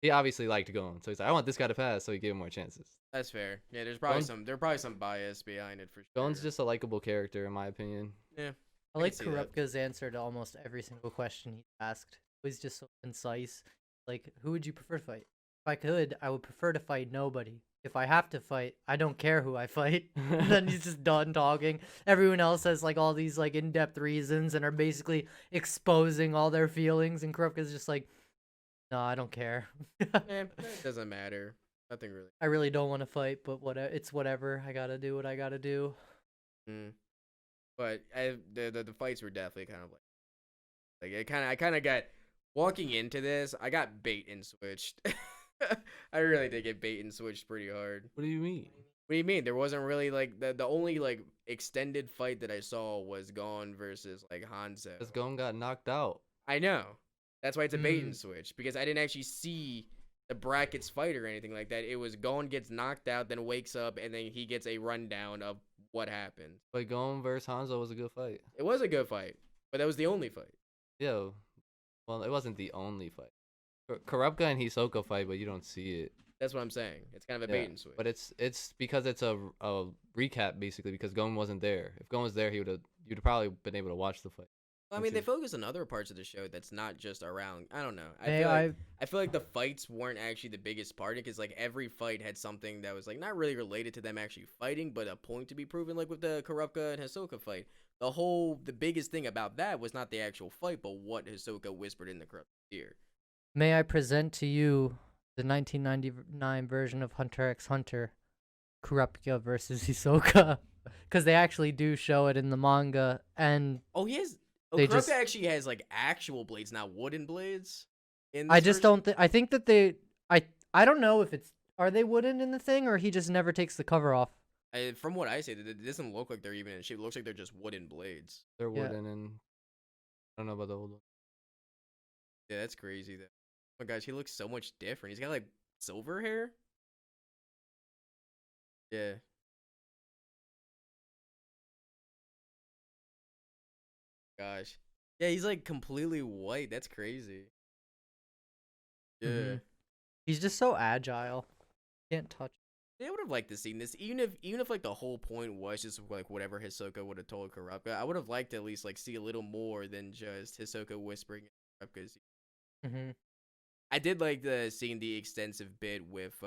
he obviously liked Gon, so he's like, "I want this guy to pass," so he gave him more chances. That's fair. Yeah, there's probably Gon's- some bias behind it for sure. Gon's just a likable character in my opinion. Yeah. I I like can see that. Kurapika's answer to almost every single question he asked. He's just so concise. Like, who would you prefer to fight? If I could, I would prefer to fight nobody. If I have to fight, I don't care who I fight. And then he's just done talking. Everyone else has like all these like in-depth reasons and are basically exposing all their feelings, and Kurapika's just like, no, I don't care. Yeah, it doesn't matter. Nothing really. I really don't want to fight, but it's whatever. I gotta do what I gotta do. Mm. But the fights were definitely kind of like I kind of got walking into this. I got bait and switched. I really did get bait and switched pretty hard. What do you mean? What do you mean? There wasn't really like the only like extended fight that I saw was Gon versus like Hanzo. Because Gon got knocked out. I know. That's why it's a bait and Mm. switch because I didn't actually see the brackets fight or anything like that. It was Gon gets knocked out, then wakes up, and then he gets a rundown of what happened. But Gon versus Hanzo was a good fight. It was a good fight, but that was the only fight. Yo, well, it wasn't the only fight. Kurapika and Hisoka fight, but you don't see it. That's what I'm saying. It's kind of a Yeah, bait and switch. but it's because it's a recap basically because Gon wasn't there. If Gon was there, you'd have probably been able to watch the fight. Well, I mean, they focus on other parts of the show that's not just around. I don't know. May I? I feel like the fights weren't actually the biggest part because like every fight had something that was like not really related to them actually fighting, but a point to be proven. Like with the Kurapika and Hisoka fight, the biggest thing about that was not the actual fight, but what Hisoka whispered in the Kurapika's ear. May I present to you the 1999 version of Hunter x Hunter, Kurapika versus Hisoka, because they actually do show it in the manga, and Oh, he has. Oh, They Kurapika just- actually has like actual blades, not wooden blades. In I this just version? don't think. I think that I don't know if it's are they wooden in the thing or he just never takes the cover off. From what I say, it doesn't look like they're even in shape. It looks like they're just wooden blades. They're Yeah. wooden and I don't know about the old one. Yeah, that's crazy. Though. Oh my gosh, he looks so much different. He's got like silver hair. Yeah. Gosh. Yeah, he's like completely white. That's crazy. Yeah. Mhm. He's just so agile. Can't touch. Yeah, I would have liked to see this, even if like the whole point was just like whatever Hisoka would have told Kurapika. I would have liked to at least like see a little more than just Hisoka whispering in Kurapika's. Mm-hmm. I did like seeing the extensive bit with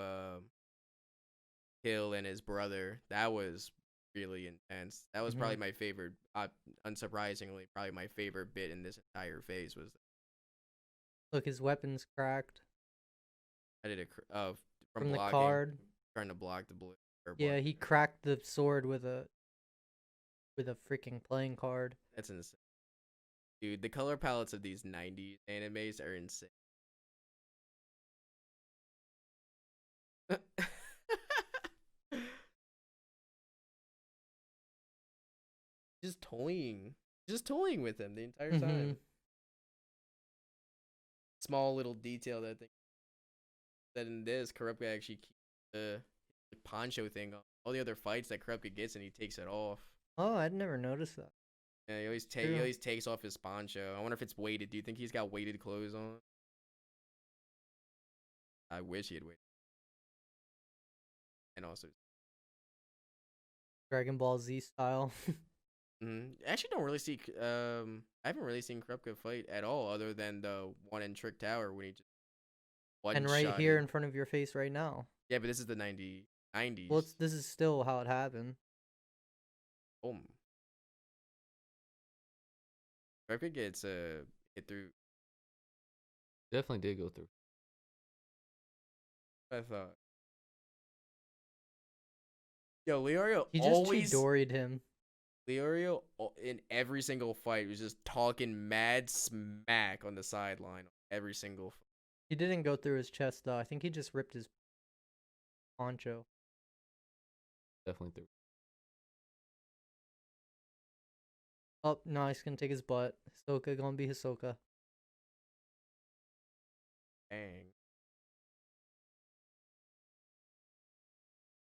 Hill and his brother. That was really intense. That was probably my favorite. Unsurprisingly, probably my favorite bit in this entire phase was Look, his weapon's cracked I did it from from the blocking, card. trying to block the blue. or Yeah, block- he cracked the sword with a freaking playing card. That's insane, dude. The color palettes of these '90s animes are insane. just toying with him the entire time. Small little detail that I think that in this Kurapika actually keeps the poncho thing on. All the other fights that Kurapika gets and he takes it off. Oh, I'd never noticed that. Yeah, he True. always takes off his poncho. I wonder if it's weighted. Do you think he's got weighted clothes on? I wish he had weighted. And also, Dragon Ball Z style. I actually don't really see. I haven't really seen Kurapika fight at all, other than the one in Trick Tower when he just one And right shot here him. in front of your face right now. Yeah, but this is the 90s. Well, this is still how it happened. Boom. Kurapika gets hit through. Definitely did go through. I thought. Yo, Leorio He just always Chidori'd him. Leorio in every single fight was just talking mad smack on the sideline every single fight. He didn't go through his chest though. I think he just ripped his poncho. Definitely through. Oh, no, he's gonna take his butt. Hisoka gonna be Hisoka. Dang.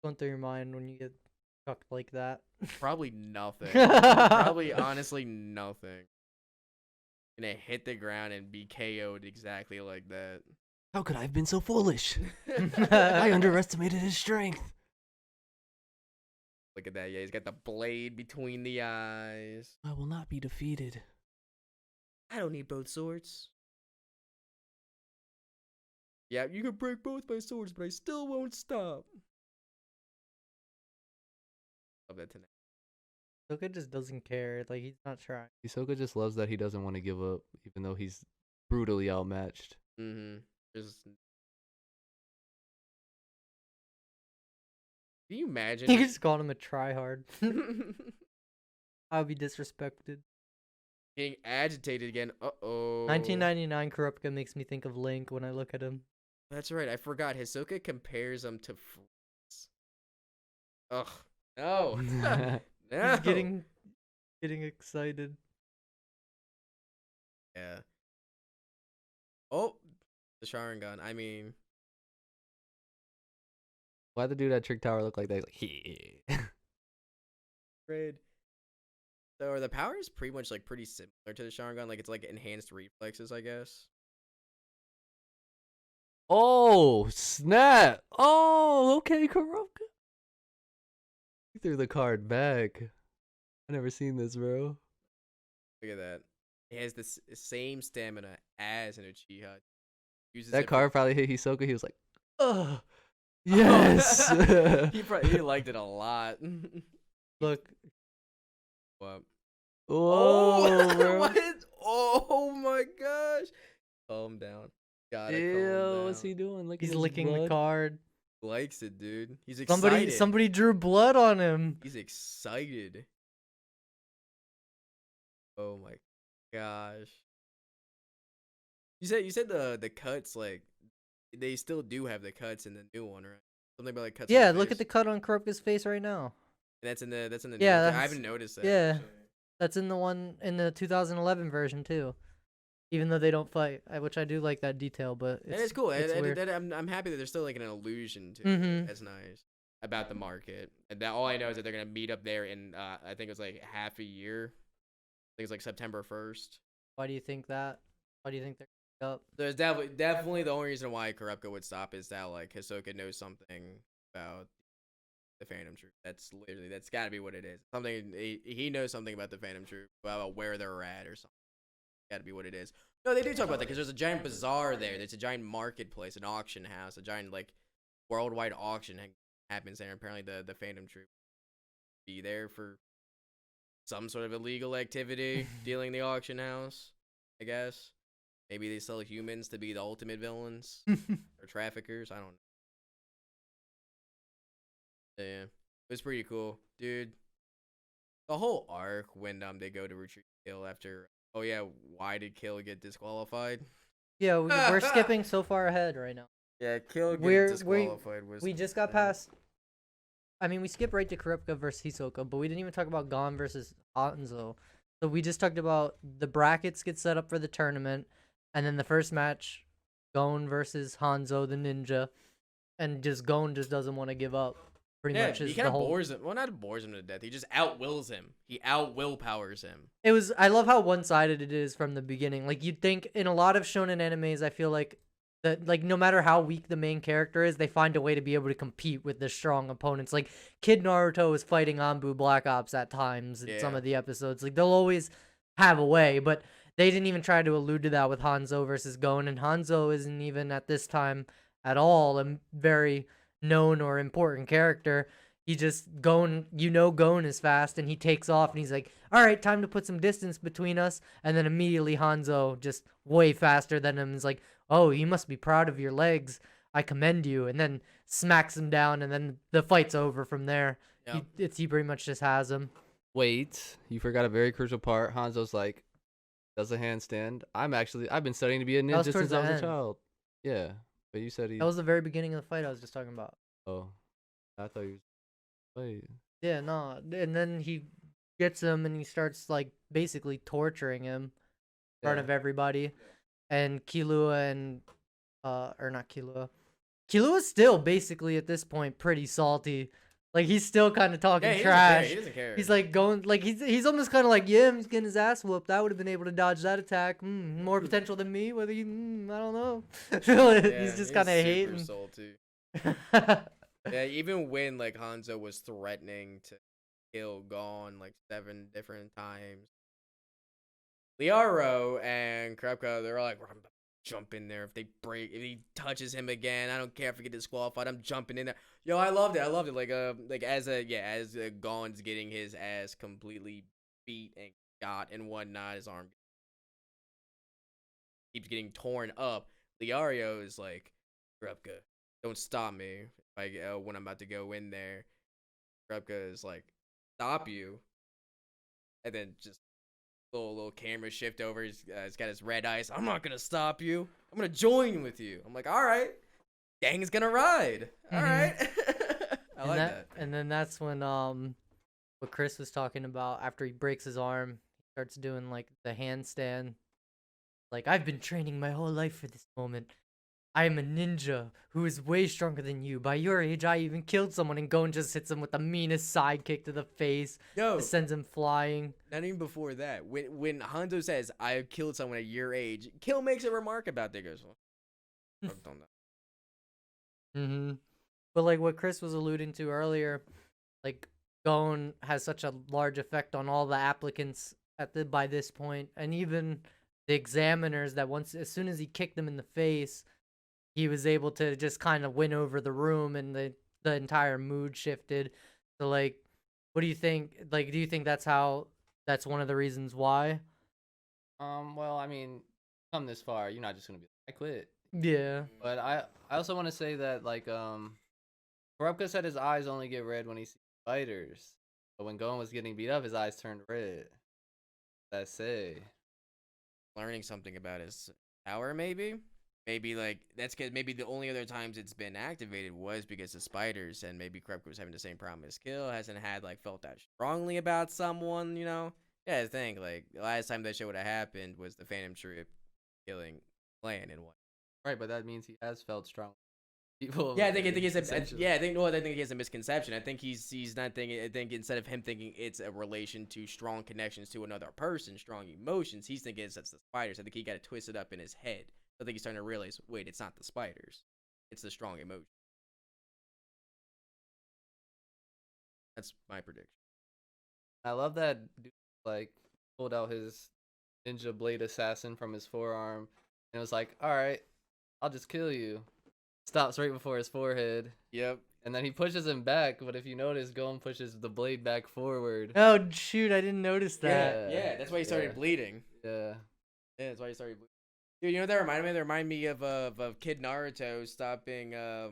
Going through your mind when you get chucked like that. Probably nothing. Probably honestly nothing. Gonna hit the ground and be KO'd exactly like that. How could I have been so foolish? I underestimated his strength. Look at that. Yeah, he's got the blade between the eyes. I will not be defeated. I don't need both swords. Yeah, you can break both my swords, but I still won't stop. Love that tonight. Hisoka just doesn't care. Like, he's not trying. Hisoka just loves that he doesn't want to give up, even though he's brutally outmatched. Mm-hmm. Just. Can you imagine? He just called him a tryhard. I would be disrespected. Getting agitated again. Uh-oh. 1999 Kurapika makes me think of Link when I look at him. That's right. I forgot. Hisoka compares him to Freeze. Ugh. No. No. He's getting excited. Yeah. Oh, the Sharingan. I mean, Why the dude at Trick Tower look like that? He's like, he. Raid. So are the powers pretty much like pretty similar to the Sharingan? Like it's like enhanced reflexes, I guess. Oh, snap. Oh, okay, Kuroka. He threw the card back. I never seen this, bro. Look at that. It has the same stamina as an Uchiha. Uses That it card probably hit Hisoka. He was like, ugh. Yes. he liked it a lot. Look, What? Whoa, bro. What? Oh my gosh. Calm down. Gotta calm down. What's he doing? Look, he's at his licking the blood. card. Likes it, dude. He's excited. Somebody drew blood on him. He's excited. Oh my gosh. You said the cuts, like they still do have the cuts in the new one, right? Something about like cuts. Yeah, look at the cut on Kurapika's face right now. And that's in the Yeah, new one. I that's- haven't noticed that. yeah. actually. That's in the one in the 2011 version too. Even though they don't fight, which I do like that detail, but And it's cool. It's weird. I'm happy that there's still like an illusion to Mhm. it. That's nice about the market. And that all I know is that they're gonna meet up there in I think it was like half a year. I think it's like September 1st. Why do you think that? Why do you think they're up? There's definitely the only reason why Kurapika would stop is that like Hisoka knows something about the Phantom Troop. That's got to be what it is. Something he knows something about the Phantom Troop, about where they're at or something. Got to be what it is. No, they do talk about that because there's a giant bazaar there. There's a giant marketplace, an auction house, a giant like worldwide auction happens there. Apparently, the Phantom Troop be there for some sort of illegal activity, dealing the auction house. I guess maybe they sell humans to be the ultimate villains or traffickers. I don't know. Yeah, it was pretty cool, dude. The whole arc when they go to retreat Kill after. Oh yeah, why did Kill get disqualified? Yeah, we're skipping so far ahead right now. Yeah, Kill getting We're- disqualified was. We just got past. I mean, we skipped right to Kurapika versus Hisoka, but we didn't even talk about Gon versus Hanzo. So we just talked about the brackets get set up for the tournament, and then the first match, Gon versus Hanzo the ninja, and Gon just doesn't want to give up. Pretty Yeah, much is he the kind of whole. bores him. Well, not bores him to death. He just outwills him. He outwillpowers him. It was. I love how one-sided it is from the beginning. Like you'd think in a lot of shonen animes, I feel like that like no matter how weak the main character is, they find a way to be able to compete with the strong opponents. Like Kid Naruto is fighting Anbu Black Ops at times in some Yeah. of the episodes. Like they'll always have a way, but they didn't even try to allude to that with Hanzo versus Gon, and Hanzo isn't even at this time at all a very known or important character. He just Gon is fast and he takes off and he's like, all right, time to put some distance between us. And then immediately Hanzo just way faster than him is like, oh, you must be proud of your legs. I commend you. And then smacks him down and then the fight's over from there. Yeah. He pretty much just has him. Wait, you forgot a very crucial part. Hanzo's like, does a handstand. I've been studying to be a That was ninja towards since I the was a end. child. Yeah, but you said he. That was the very beginning of the fight I was just talking about. Oh, I thought you. Wait. Yeah, no. And then he gets him and he starts like basically torturing him in front Yeah. of everybody. And Killua and or not Killua. Killua's still basically at this point pretty salty. Like he's still kind of talking Yeah, he trash. doesn't care. He's like going like he's almost kind of like, yeah, he's getting his ass whooped. I would have been able to dodge that attack. More potential than me. Whether you, I don't know. Yeah, he's just kind of super hating. salty. Yeah, even when like Hanzo was threatening to kill Gon like 7 different times, Liaro and Kurapika, they're like, I'm about to jump in there if he touches him again. I don't care if he get disqualified. I'm jumping in there. Yo, I loved it. Like as Gon's getting his ass completely beat and shot and whatnot, his arm keeps getting torn up. Liario is like, Kurapika, don't stop me when I'm about to go in there. Kurapika is like, stop you. and then just little camera shift over. He's got his red eyes. I'm not gonna stop you. I'm gonna join with you. I'm like, all right, gang's gonna ride. All right. I and like that. And then that's when what Chris was talking about after he breaks his arm, he starts doing like the handstand. Like, I've been training my whole life for this moment. I am a ninja who is way stronger than you. By your age, I even killed someone, and Gon just hits him with the meanest sidekick to the face. Yo, It sends him flying. not even before that. When Hanzo says, "I killed someone at your age," Kill makes a remark about that. He goes, well, don't know. But like what Chris was alluding to earlier, like Gon has such a large effect on all the applicants by this point, and even the examiners that as soon as he kicked them in the face, he was able to just kind of win over the room, and the entire mood shifted. So like, what do you think? Like, do you think that's one of the reasons why? Well, I mean, come this far, you're not just gonna be like, I quit. Yeah. But I also want to say that like Kurapika said his eyes only get red when he sees spiders. But when Gon was getting beat up, his eyes turned red. That say. Learning something about his power, maybe. Maybe like that's because maybe the only other times it's been activated was because of spiders, and maybe Kurapika was having the same problem as Kill, hasn't had like felt that strongly about someone, you know. Yeah, I think like the last time that shit would have happened was the Phantom Troop killing Clan and what. Right, but that means he has felt strong. People. Yeah, I think it's I think he has a misconception. I think he's not thinking. I think instead of him thinking it's a relation to strong connections to another person, strong emotions, he's thinking it's the spiders. I think he got it twisted up in his head. I think he's starting to realize, wait, it's not the spiders, it's the strong emotion. That's my prediction. I love that dude like pulled out his ninja blade assassin from his forearm and was like, all right, I'll just kill you. Stops right before his forehead. Yep. And then he pushes him back, but if you notice, Gon pushes the blade back forward. Oh shoot, I didn't notice that. Yeah, that's why he started bleeding. Yeah. Yeah, that's why he started bleeding. Dude, you know what that reminded me? That reminded me of Kid Naruto stopping oh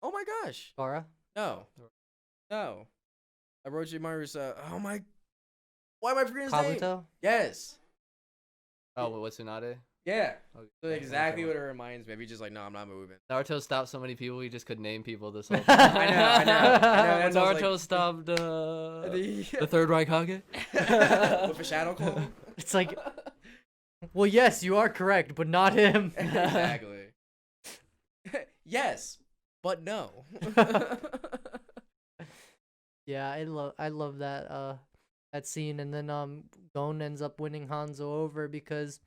my gosh. Gara? No. Orochimaru's oh my, why am I forgetting his name? Kabuto? Yes. Oh, what's Tsunade? Yeah. Okay. So exactly what it reminds me of. He's just like, no, I'm not moving. Naruto stopped so many people, he just could name people this whole I time. know. That's Naruto like, stopped the third Raikage. with a shadow clone. It's like, well, yes, you are correct, but not him. Exactly. Yes, but no. Yeah, I love that that scene, and then Gon ends up winning Hanzo over because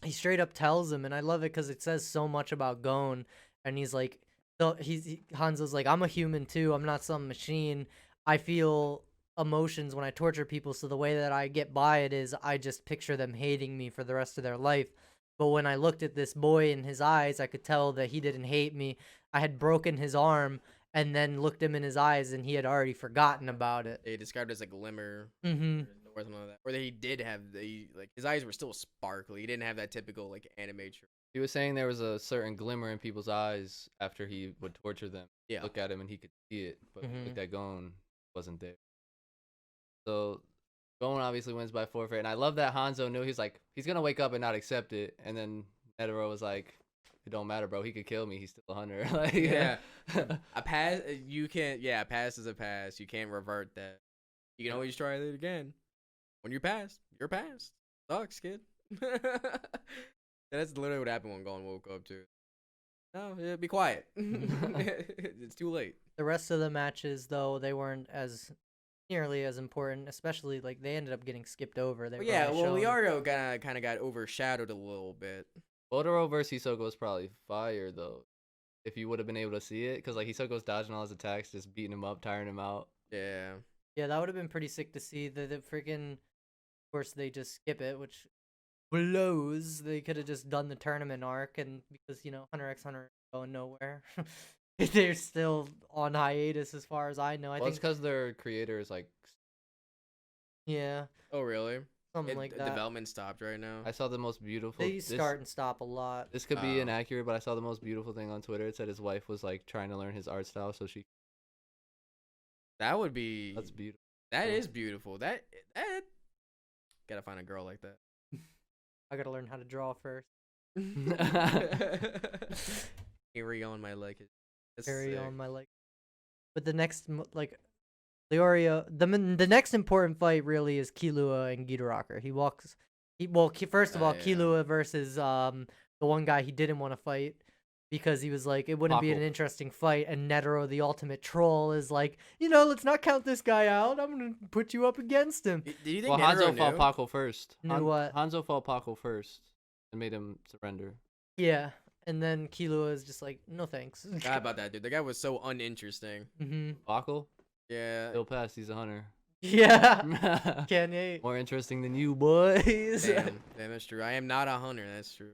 he straight up tells him, and I love it because it says so much about Gon, and he's like, Hanzo's like, I'm a human too. I'm not some machine. I feel emotions when I torture people, so the way that I get by it is I just picture them hating me for the rest of their life. But when I looked at this boy in his eyes, I could tell that he didn't hate me. I had broken his arm and then looked him in his eyes, and he had already forgotten about it. They described it as a glimmer. Mm-hmm. Or something like that. Or that he did have like his eyes were still sparkly. He didn't have that typical like anime. He was saying there was a certain glimmer in people's eyes after he would torture them. Yeah. Look at him and he could see it, but looked at Gon, wasn't there. So Gon obviously wins by forfeit, and I love that Hanzo knew he's gonna wake up and not accept it, and then Netero was like, "It don't matter, bro. He could kill me. He's still a hunter." Like, yeah, a pass. You can't. Yeah, a pass is a pass. You can't revert that. You can always try it again. When you're passed, you're passed. Sucks, kid. That's literally what happened when Gon woke up too. No, yeah, be quiet. It's too late. The rest of the matches, though, they weren't as nearly as important, especially like they ended up getting skipped over. They Yeah, well, Liardo kind of got overshadowed a little bit. Botaro versus Hisoka was probably fire though, if you would have been able to see it, because like Hisoka's dodging all his attacks, just beating him up, tiring him out. Yeah. Yeah, that would have been pretty sick to see. The freaking, of course, they just skip it, which blows. They could have just done the tournament arc, and because Hunter x Hunter is going nowhere. They're still on hiatus as far as I know. I think it's because their creator is like, yeah, Oh, really? something like that. Development stopped right now. I saw the most beautiful. They start and stop a lot. This could be inaccurate, but I saw the most beautiful thing on Twitter. It said his wife was like trying to learn his art style, so she. That would be. That's beautiful. That So- is beautiful. That gotta find a girl like that. I gotta learn how to draw first. Carry on my leg. That's Carry sick. on my leg. But the next like Leorio, the next important fight really is Killua and Gitoraka. First of all, Yeah. Killua versus the one guy he didn't want to fight because he was like it wouldn't be an Paco. interesting fight, and Netero, the ultimate troll, is like, let's not count this guy out. I'm gonna put you up against him. Do you think Well, Netero Hanzo fought knew? Paco first. Knew what? Hanzo fought Paco first and made him surrender. Yeah, and then Killua is just like, no thanks. Forgot about that, dude. The guy was so uninteresting. hmm Paco? Yeah. He'll pass. He's a hunter. Yeah, can't hate. More interesting than you, boys. Damn, that's true. I am not a hunter. That's true.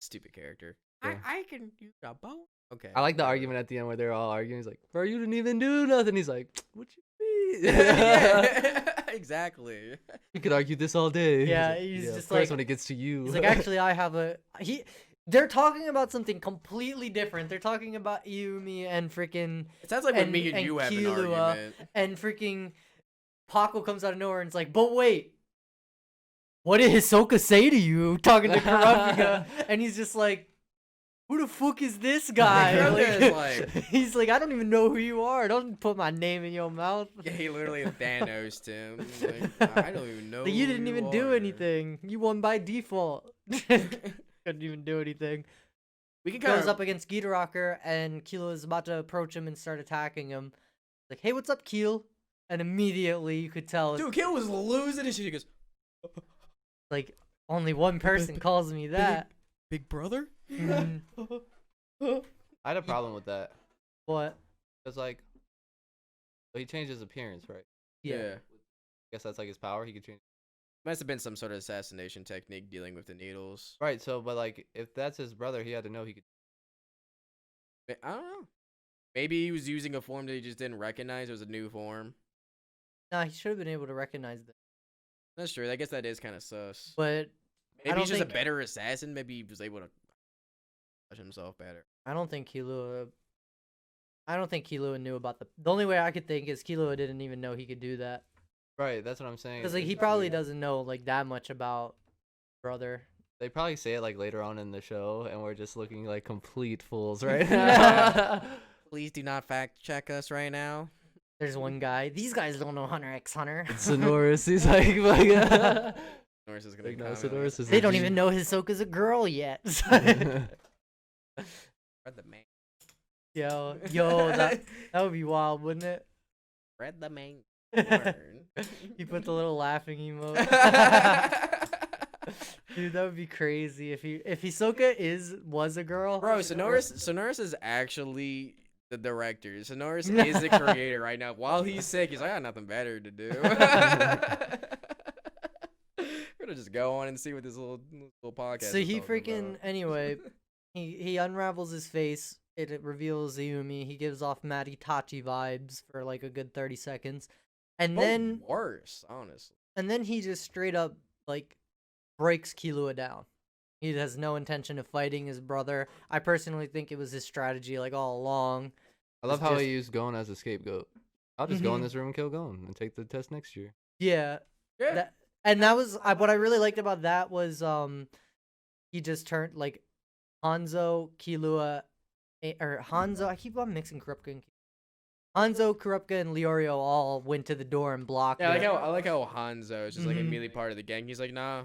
Stupid character. Yeah. I can use a bow. Okay. I like the argument at the end where they're all arguing. He's like, bro, you didn't even do nothing. He's like, what you mean? Yeah, exactly. You could argue this all day. Yeah, like, he's of just course like- when it gets to you. He's like, actually, I have They're talking about something completely different. They're talking about Yumi and freaking It sounds like when And- me and and you have an Killua. argument. and freaking Paco comes out of nowhere and it's like, but wait, what did Hisoka say to you? Talking to Kurapika, and he's just like, who the fuck is this guy? Kurapika is like- he's like, I don't even know who you are. Don't put my name in your mouth. Yeah, he literally Thanos to him. He's like, I don't even know. Like, you who didn't even do are." anything. You won by default. Couldn't even do anything. We can kind Goes of up against Gitoraka, and Kilo is about to approach him and start attacking him. Like, hey, what's up, Keel? And immediately you could tell, Dude, Kill was losing his shit. He goes, like, only one person calls me that. Big brother? Mm, I had a problem with that. what? It's like, well, he changed his appearance, right? Yeah. I guess that's like his power. He could change. Must have been some sort of assassination technique dealing with the needles. Right. So, but like, if that's his brother, he had to know he could. I don't know. Maybe he was using a form that he just didn't recognize. It was a new form. Nah, he should have been able to recognize that. That's true. I guess that is kind of sus. But Maybe don't he's just a think- better assassin. Maybe he was able to touch himself better. I don't think Killua knew about the only way I could think is Killua didn't even know he could do that. Right. That's what I'm saying. Because, like, he It's probably weird. doesn't know, like, that much about brother. They probably say it like later on in the show, and we're just looking like complete fools right now. Please do not fact check us right now. There's one guy. These guys don't know Hunter x Hunter. Sonoris, he's like, Norris is gonna like, no, comment. Sonoris is They a don't G. even know Hisoka's a girl yet. Read the man. yo, that would be wild, wouldn't it? Read the man. You put the little laughing emote. Dude, that would be crazy if Hisoka was a girl. Bro, Sonoris is actually the director. Sonoris is the creator right now. While he's sick, he's like, I got nothing better to do. We're gonna just go on and see what this little podcast. So is he talking freaking about. anyway. He unravels his face. It reveals Ayumi. He gives off Matt Itachi vibes for like a good 30 seconds, and Oh, then worse, honestly. he just straight up like breaks Killua down. He has no intention of fighting his brother. I personally think it was his strategy like all along. I love It's how just- he used Gon as a scapegoat. I'll just go in Mhm. this room and kill Gon and take the test next year. Yeah, Yeah. that was what I really liked about that was he just turned like Hanzo, Killua, or Hanzo. I keep on mixing Kurapika and Hanzo, Kurapika, and Leorio all went to the door and blocked Yeah, it. I like how Hanzo is just like Mhm. immediately part of the gang. He's like, nah,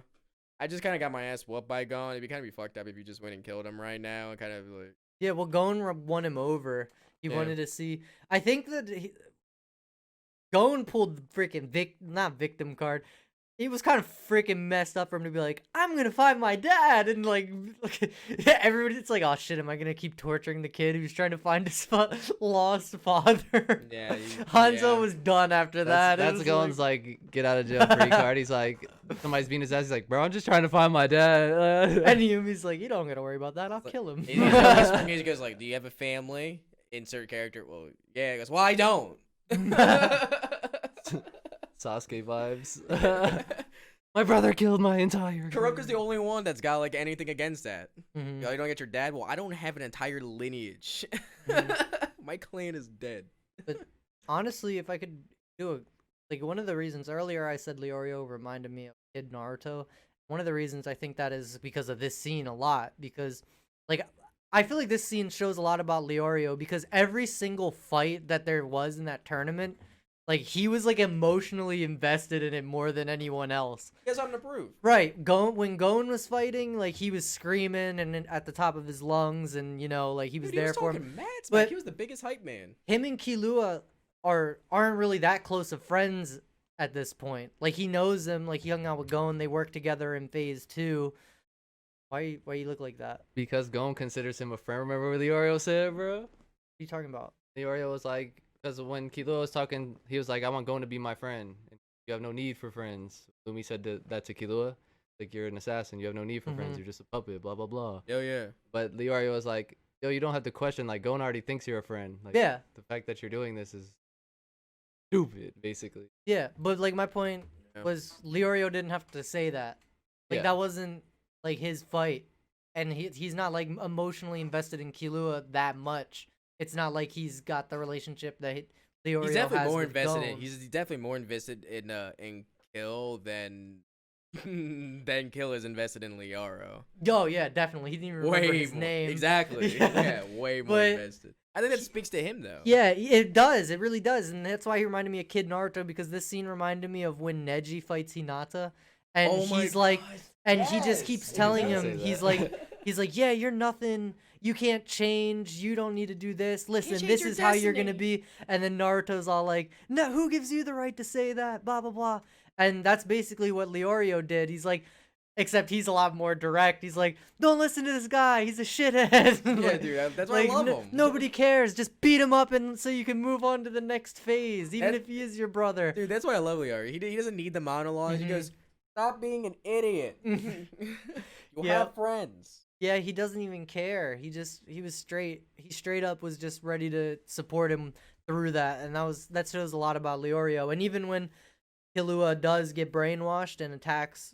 I just kind of got my ass whooped by Gon. It'd be kind of be fucked up if you just went and killed him right now and kind of like. Yeah, well, Gon won him over. He Yeah. wanted to see. I think that Gon pulled the freaking not victim card. He was kind of freaking messed up for him to be like, I'm gonna find my dad, and like, everybody, it's like, oh shit, am I gonna keep torturing the kid who's trying to find his lost father? Yeah, Hanzo yeah. was done after that. It That's was Gon's like get out of jail free card. He's like, somebody's beating his ass. He's like, bro, I'm just trying to find my dad. and Yumi's like, you don't gotta worry about that. I'll kill him. He goes like, do you have a family? Insert character. Well, yeah. He goes, well, I don't. Sasuke vibes. My brother killed my entire. Kuroko's the only one that's got like anything against that. Mhm. You don't get your dad. Well, I don't have an entire lineage. My clan is dead. Honestly, if I could like one of the reasons earlier I said Leorio reminded me of Kid Naruto. One of the reasons I think that is because of this scene a lot, because like I feel like this scene shows a lot about Leorio because every single fight that there was in that tournament, like he was like emotionally invested in it more than anyone else. He has something to prove. Right, when Gon was fighting, like he was screaming and at the top of his lungs, and like he was Dude, there he was for talking him. mad smack. But He was the biggest hype man. him and Killua aren't really that close of friends at this point. Like he knows him, like he hung out with Gon, they worked together in phase 2. Why you look like that? What Because Gon considers him a friend. Remember what Leorio said, bro? are you talking about? Leorio was like, because when Killua was talking, he was like, I want Gon to be my friend. You have no need for friends. Lumi said that to Killua. Like, you're an assassin. You have no need for friends. You're just a puppet, blah, blah, blah. Yo, yeah. But Leorio was like, yo, you don't have to question. Like, Gon already thinks you're a friend. Like, Yeah. The fact that you're doing this is stupid, basically. Yeah, but like my point Yeah. was Leorio didn't have to say that. Like Yeah. that wasn't like his fight, and he's not like emotionally invested in Killua that much. It's not like he's got the relationship that Leorio He's definitely has more with invested in. Gon. He's definitely more invested in Kill than than Kill is invested in Leoro. Oh yeah, definitely. He didn't even remember Way his more. name. Exactly. Yeah. Yeah, way more But invested. I think that speaks to him though. Yeah, it does. It really does, and that's why he reminded me of Kid Naruto, because this scene reminded me of when Neji fights Hinata, and Oh my he's like, God, and he just yes. keeps He telling does him, say he's that. like, yeah, you're nothing. You can't change. You don't need to do this. Listen, change this your is how you're gonna destiny. be. And then Naruto's all like, no, who gives you the right to say that? Blah blah blah. And that's basically what Leorio did. He's like, except he's a lot more direct. He's like, don't listen to this guy. He's a shithead. Yeah, Like- dude. That's why I love him. Nobody cares. Just beat him up, and so you can move on to the next phase, even That- if he is your brother. Dude, that's why I love Leoro. He doesn't need the monologue. He Mhm. goes, "Stop being an idiot. Mhm. You'll Yeah. have friends." Yeah, he doesn't even care. He was straight. He straight up was just ready to support him through that, and that shows a lot about Leorio. And even when Killua does get brainwashed and attacks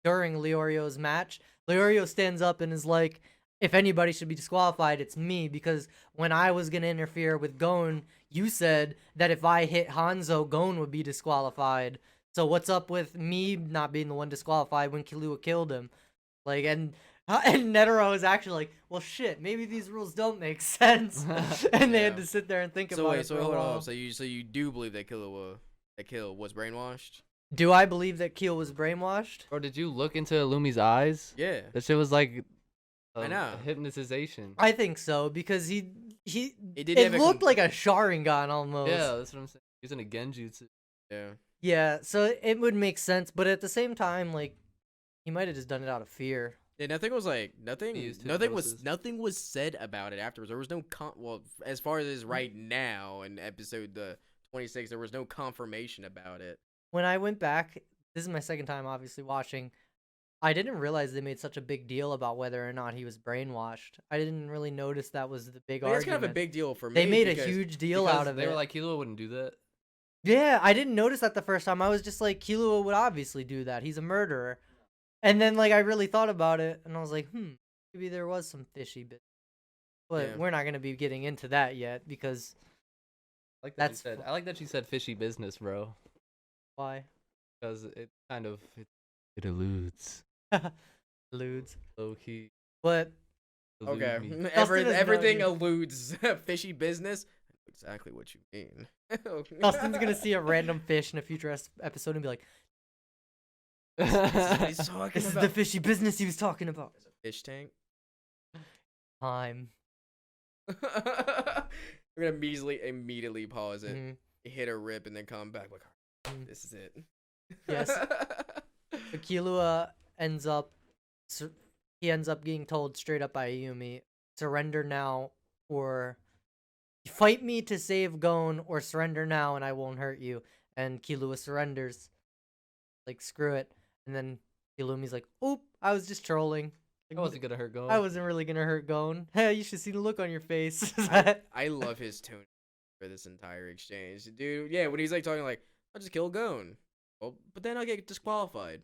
during Leorio's match, Leorio stands up and is like, if anybody should be disqualified, it's me, because when I was going to interfere with Gon, you said that if I hit Hanzo, Gon would be disqualified. So what's up with me not being the one disqualified when Killua killed him? Like, and Netero is actually like, well, shit, maybe these rules don't make sense. And they had Yeah. to sit there and think So about wait, it so for a hold while. on. So you do believe that Kill was brainwashed? Do I believe that Keel was brainwashed? Bro, did you look into Lumi's eyes? Yeah. That shit was like I know. hypnotization. I think so, because It did it have a looked like a Sharingan almost. Yeah, that's what I'm saying. Using a genjutsu. Yeah. Yeah, so it would make sense, but at the same time, like, he might have just done it out of fear. Yeah, nothing was like nothing. He used hypnosis. Nothing was said about it afterwards. There was no as far as it is right now in episode 26, there was no confirmation about it. When I went back, this is my second time obviously watching, I didn't realize they made such a big deal about whether or not he was brainwashed. I didn't really notice that was the big I mean, it's argument. kind of a big deal for me. They made a because- huge deal Because out of they it. were like, Killua wouldn't do that. Yeah, I didn't notice that the first time. I was just like, Killua would obviously do that. He's a murderer. And then, like, I really thought about it, and I was like, maybe there was some fishy bit. But Yeah. we're not going to be getting into that yet, because I like that That's you said. I like that you said fishy business, bro. why? Because it kind of it alludes Ludes. low key. But Okay. Me. Dustin is Everything not- alludes fishy business. Exactly what you mean. Dustin's going to see a random fish in a future episode and be like, This is what he's talking this is about. the fishy business he was talking about. Fish tank. Time. We're gonna immediately pause it, Mhm. hit a rip, and then come back like, Mhm. this is it. Yes. So Killua ends up getting told straight up by Ayumi, surrender now or fight me to save Gon, or surrender now and I won't hurt you. And Killua surrenders. Like, screw it. And then Illumi's like, oop, I was just trolling. I wasn't gonna hurt Gon. I wasn't really gonna hurt Gon. Hey, you should see the look on your face. I love his tone for this entire exchange, dude. Yeah, when he's like talking like, I'll just kill Gon. Well, but then I'll get disqualified.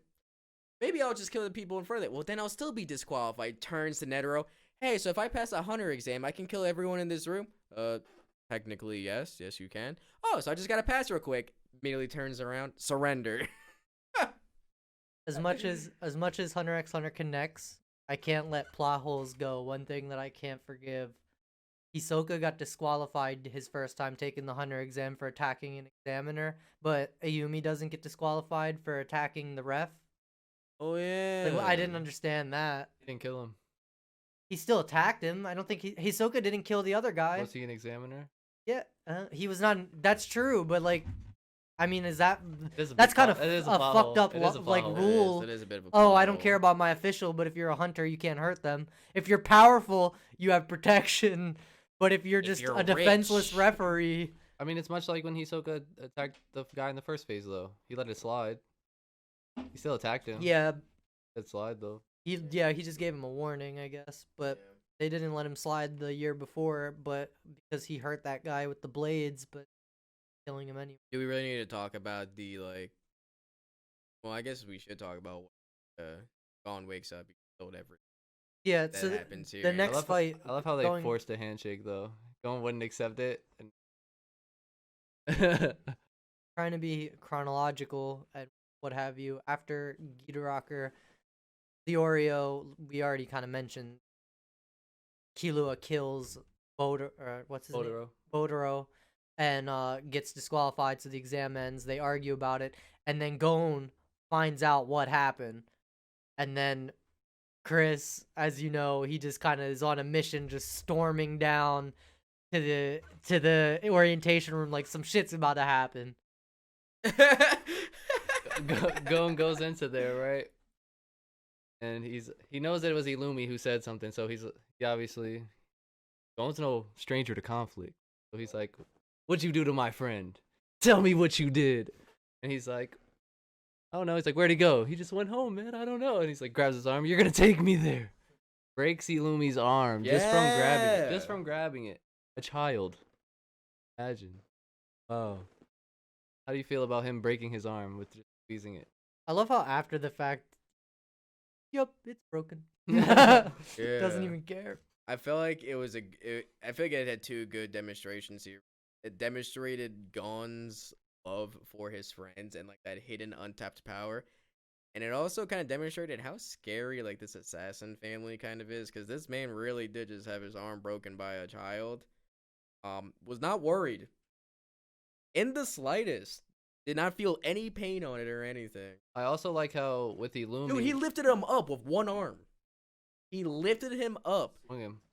Maybe I'll just kill the people in front of it. Well, then I'll still be disqualified. Turns to Netero. Hey, so if I pass a hunter exam, I can kill everyone in this room? Technically, yes. Yes, you can. Oh, so I just gotta pass real quick. Immediately turns around, surrender. As much as Hunter x Hunter connects, I can't let plot holes go. One thing that I can't forgive. Hisoka got disqualified his first time taking the Hunter exam for attacking an examiner, but Ayumi doesn't get disqualified for attacking the ref. Oh yeah. Like, I didn't understand that. He didn't kill him. He still attacked him. I don't think Hisoka didn't kill the other guy. Was he an examiner? Yeah, he was not. That's true, but like, I mean, is that It is a that's big kind of plot- it is a a plot fucked hole. up It is a like plot hole. rule? It is a bit of a Oh, plot I don't care hole. about my official, but if you're a hunter, you can't hurt them. If you're powerful, you have protection. But if you're If just you're a defenseless rich. referee, I mean, it's much like when Hisoka attacked the guy in the first phase, though. He let it slide. He still attacked him. yeah, Let it slide, though. he just gave him a warning, I guess. But Yeah. they didn't let him slide the year before, but because he hurt that guy with the blades, but killing him anyway. Do we really need to talk about the like? Well, I guess we should talk about Gon wakes up, he killed everything Yeah, that so happens here. the next fight. I love how they going- forced a handshake, though. Gon wouldn't accept it. And Trying to be chronological and what have you. After Giderocker, the Oreo, we already kind of mentioned. Killua kills what's his name? Totoro. Bodoro, and gets disqualified. So the exam ends. They argue about it, and then Gon finds out what happened, and then Chris, as you know, he just kind of is on a mission, just storming down to the orientation room like some shit's about to happen. Gon goes into there, right? And he knows that it was Illumi who said something, so he obviously Gon's no stranger to conflict. So he's like, "What'd you do to my friend? Tell me what you did." And he's like, "I don't know." He's like, "Where'd he go?" "He just went home, man. I don't know." And he's like, grabs his arm. "You're gonna take me there." Breaks Illumi's arm just from grabbing it. Just Yeah. from grabbing it. A child. Imagine. Oh. How do you feel about him breaking his arm with just squeezing it? I love how after the fact, yep, it's broken. Yeah. Doesn't even care. I feel like I feel like it had two good demonstrations here. It demonstrated Gon's love for his friends and like that hidden untapped power, and it also kind of demonstrated how scary like this assassin family kind of is, because this man really did just have his arm broken by a child. Was not worried in the slightest. Did not feel any pain on it or anything. I also like how with Illumi, Dude, he lifted him up with one arm. He lifted him up,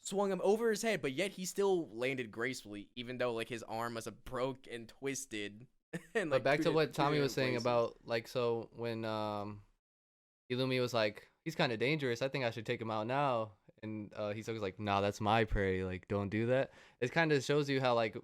swung him over his head, but yet he still landed gracefully, even though like his arm must have broke and twisted. And, But like, back to two what Tommy different was saying places. about like, so when Illumi was like, he's kind of dangerous, I think I should take him out now, and Hisoka's like, nah, that's my prey, like don't do that. It kind of shows you how like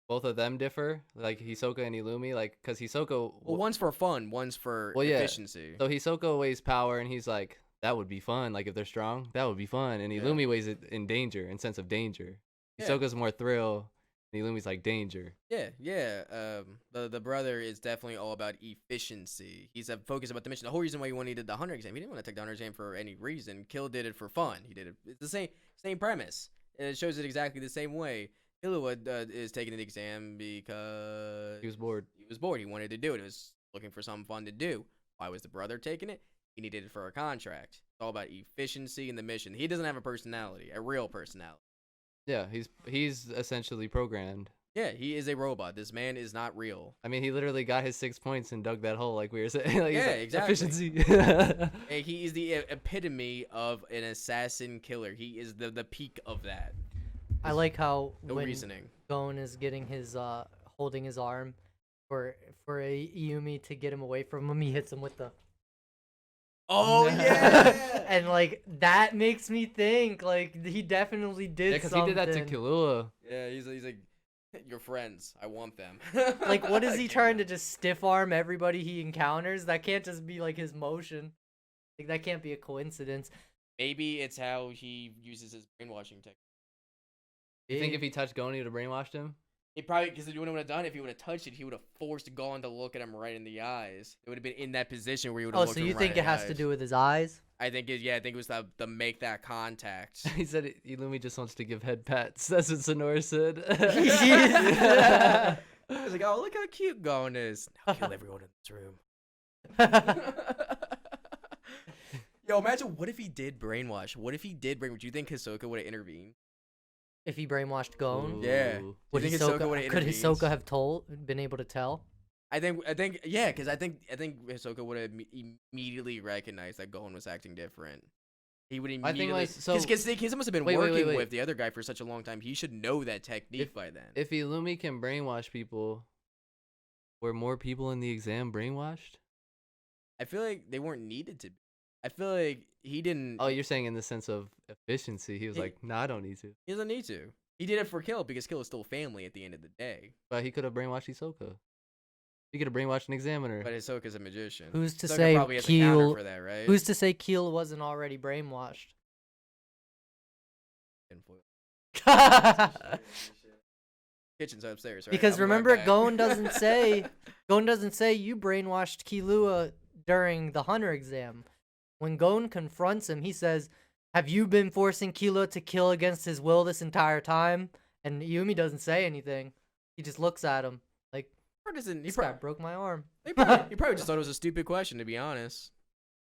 both of them differ, like Hisoka and Illumi, like because Hisoka, Well, one's for fun, one's for Well, yeah. efficiency. so Hisoka weighs power, and he's like, that would be fun, like if they're strong, that would be fun, and Yeah. Illumi weighs it in danger, in sense of danger. Yeah. Hisoka's more thrill, and Illumi's like danger. Yeah. The brother is definitely all about efficiency. He's focused about the mission. The whole reason why he wanted the Hunter exam, he didn't want to take the Hunter exam for any reason. Kill did it for fun. He did it. It's the same premise, and it shows it exactly the same way. Killua is taking the exam because He was bored. He was bored. He wanted to do it. He was looking for something fun to do. Why was the brother taking it? He needed it for a contract. It's all about efficiency in the mission. He doesn't have a personality, a real personality. Yeah, he's essentially programmed. Yeah, he is a robot. This man is not real. I mean, he literally got his 6 points and dug that hole, like we were saying. Like, he's Yeah, like, exactly. Efficiency. And he is the epitome of an assassin killer. He is the peak of that. I like how No when reasoning. Gon is getting his holding his arm for a Yumi to get him away from him, he hits him with the Oh yeah. and like that makes me think like he definitely did Yeah, because he did that to something. Killua. Yeah, he's like, your friends. I want them. Like, what is he trying to just stiff arm everybody he encounters? That can't just be like his motion. Like that can't be a coincidence. Maybe it's how he uses his brainwashing technique. You think if he touched Gon, he would have brainwashed him? He probably, because you would have done, if he would have touched it, he would have forced Gon to look at him right in the eyes. It would have been in that position where he would have Oh, looked so him you right think in it the has to eyes. do with his eyes? I think it was the make that contact. He said Illumi just wants to give head pats. That's what Sonora said. I was like, oh, look how cute Gon is. Now kill everyone in this room. Yo, imagine what if he did brainwash? What if he did brainwash? Do you think Hisoka would have intervened? If he brainwashed Gon, Yeah. Ooh. would think Hisoka, Hisoka would've could Hisoka intervened? have been able to tell? I think, yeah, because I think Hisoka would have immediately recognized that Gon was acting different. He would I think immediately, like so. because he must have been Wait, wait, working wait. with the other guy for such a long time. He should know that technique by then. If Illumi can brainwash people, were more people in the exam brainwashed? I feel like they weren't needed to be. I feel like he didn't. Oh, you're saying in the sense of efficiency. He was He- like, "Nah, I don't need to." He doesn't need to. He did it for Kill because Kill is still family at the end of the day. But he could have brainwashed Hisoka. He could have brainwashed an examiner. But Hisoka's a magician. Who's to Hisoka say probably has a counter Keel? for that, right? Who's to say Keel wasn't already brainwashed? Kitchen's upstairs, right? Because I'll be right remember, back. Gon doesn't say you brainwashed Killua during the Hunter exam. When Gon confronts him, he says, "Have you been forcing Killua to kill against his will this entire time?" And Yumi doesn't say anything. He just looks at him like, Or doesn't, "This guy broke my arm." he probably just thought it was a stupid question, to be honest.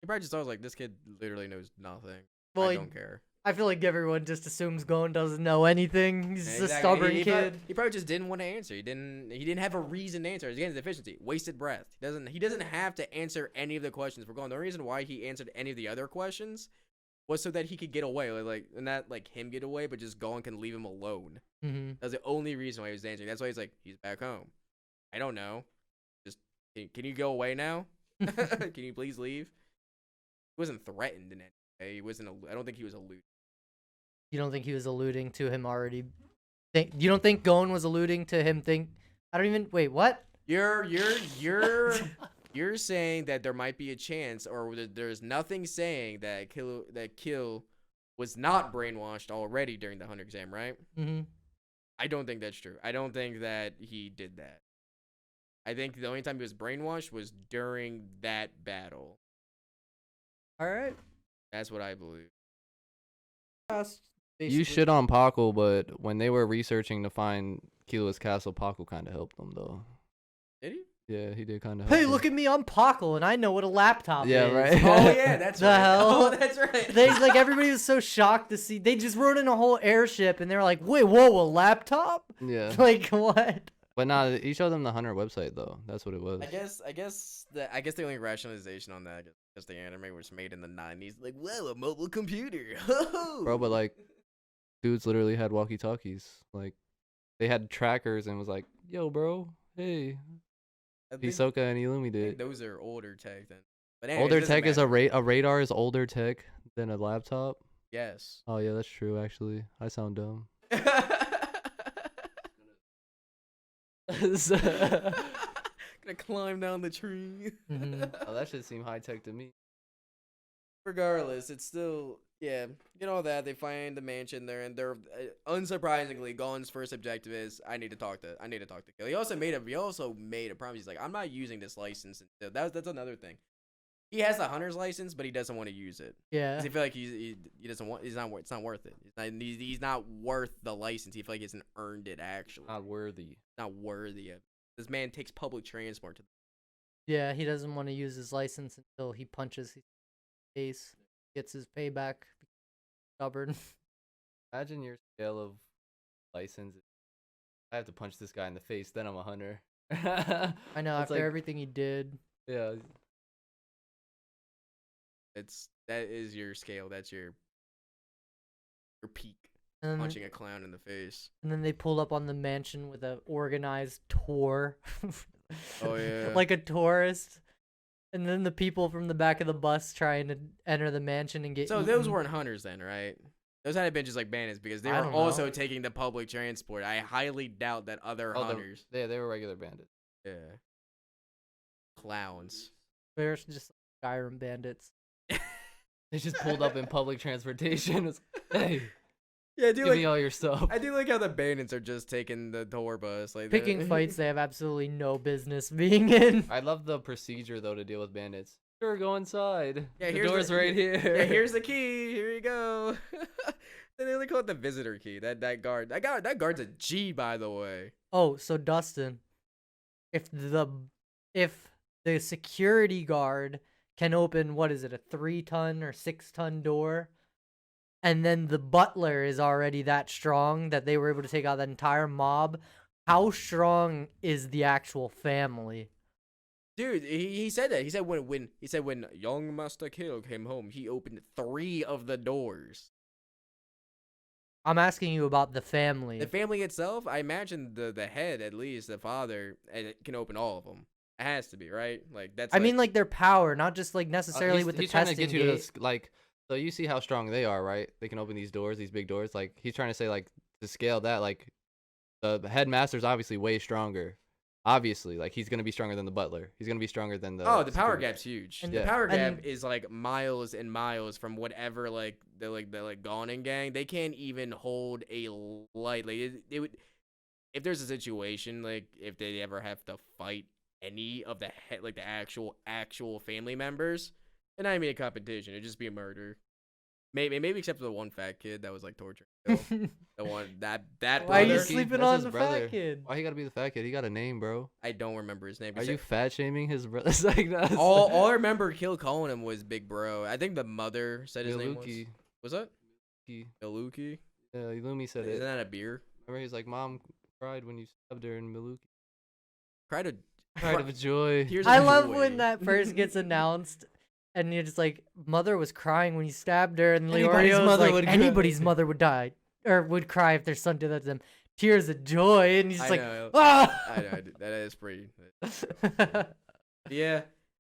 He probably just thought, like, this kid literally knows nothing. Well, I don't care. I feel like everyone just assumes Gon doesn't know anything. He's Exactly. a stubborn he kid. He probably just didn't want to answer. He didn't have a reason to answer. Again, his efficiency, wasted breath. He doesn't have to answer any of the questions for Gon. The reason why he answered any of the other questions was so that he could get away, like not like him get away, but just Gon can leave him alone. Mm-hmm. That's the only reason why he was answering. That's why he's like, he's back home. I don't know. Just can you go away now? Can you please leave? He wasn't threatened in any way. He wasn't. I don't think he was alluding. You don't think he was alluding to him already? You don't think Gon was alluding to him? I don't even. Wait, what? You're saying that there might be a chance, or there's nothing saying that Kill was not brainwashed already during the Hunter exam, right? Mm-hmm. I don't think that's true. I don't think that he did that. I think the only time he was brainwashed was during that battle. All right. That's what I believe. You shit on Paco, but when they were researching to find Killua's castle, Paco kind of helped them though. Did he? Yeah, he did kind of. Hey, look at me! I'm Paco, and I know what a laptop Yeah, is. right. Oh yeah, that's The right. hell? Oh, that's right. They like everybody was so shocked to see. They just rode in a whole airship, and they were like, "Wait, whoa, a laptop? Yeah, Like what?" but nah, he showed them the Hunter website though. That's what it was. I guess the only rationalization on that is the anime was made in the 90s. Like, whoa, a mobile computer. Bro, but like, dudes literally had walkie-talkies. Like, they had trackers and was like, "Yo, bro, hey." I think- Hisoka and Illumi I think did. those are older tech then. But anyways, Older it doesn't tech is matter. a radar is older tech than a laptop. Yes. Oh yeah, that's true. Actually, I sound dumb. Gonna climb down the tree. Mhm. Oh, that should seem high tech to me. Regardless, it's still get all that. They find the mansion there, and they're unsurprisingly, Gon's first objective is I need to talk to Kill. He also made a promise. He's like, I'm not using this license. And that's another thing. He has the hunter's license, but he doesn't want to use it. Yeah. 'Cause he feel like he doesn't want. It's not worth it. He's not worth the license. He feel like he hasn't earned it actually. Not worthy. Not worthy of. This man takes public transport to. Yeah, he doesn't want to use his license until he punches his face, gets his payback. Stubborn. Imagine your scale of license. I have to punch this guy in the face, then I'm a hunter. I know. It's After like- everything he did. Yeah. That is your scale. That's your peak. And, Punching a clown in the face. and then they pulled up on the mansion with a organized tour. Oh, yeah. Like a tourist. And then the people from the back of the bus trying to enter the mansion and get So those eaten. weren't hunters then, right? Those had been just like bandits because they I were don't know. also taking the public transport. I highly doubt that other Oh, hunters. they were regular bandits. Yeah. Clowns. They're just Skyrim bandits. They just pulled up in public transportation. It's, hey, Yeah, I do give me all your stuff. I do like how the bandits are just taking the tour bus. Like Picking fights they have absolutely no business being in. I love the procedure though to deal with bandits. Sure, go inside. Yeah, the here's door's the- right here. Yeah, here's the key. Here you go. They call it the visitor key. That guard's a G, by the way. Oh, so Dustin, if the security guard can open, what is it, a 3-ton or 6-ton door, and then the butler is already that strong that they were able to take out that entire mob, how strong is the actual family? Dude, he said that. He said when young Master Kill came home, he opened 3 of the doors. I'm asking you about the family. The family itself, I imagine the head, at least the father, can open all of them. It has to be, right? Like that's. I mean, like their power, not just like necessarily with the he's trying to testing get you to gate. like. So you see how strong they are, right? They can open these doors, these big doors. Like he's trying to say, like to scale that, like the headmaster's obviously way stronger. Obviously, like he's gonna be stronger than the butler. He's gonna be stronger than the. Oh, the power security. gap's huge. And- The Yeah. power gap and- is like miles and miles from whatever the Gaunin gang. They can't even hold a light. Like it would, if there's a situation like if they ever have to fight any of the the actual family members, and I mean a competition, it'd just be a murder. Maybe except for the one fat kid that was like tortured. The one that Why are you brother. sleeping That's on his the brother. fat kid? Why he gotta be the fat kid? He got a name, bro. I don't remember his name. Are you fat shaming his brother? It's like that's all I remember Kill calling him was Big Bro. I think the mother said his name was. Miluki. Was that He- Miluki? Yeah, Lumi said Isn't it. that a beer? Remember, he's like, "Mom cried when you stabbed her in Miluki. Cried a Cried of joy." Tears I of love joy. when that first gets announced, and you're just like, mother was crying when you stabbed her, and Anybody's Leorio's mother like, would cry. anybody's mother would die or would cry if their son did that to them. Tears of joy, and he's just I like, know. ah. I know. That is pretty. Yeah.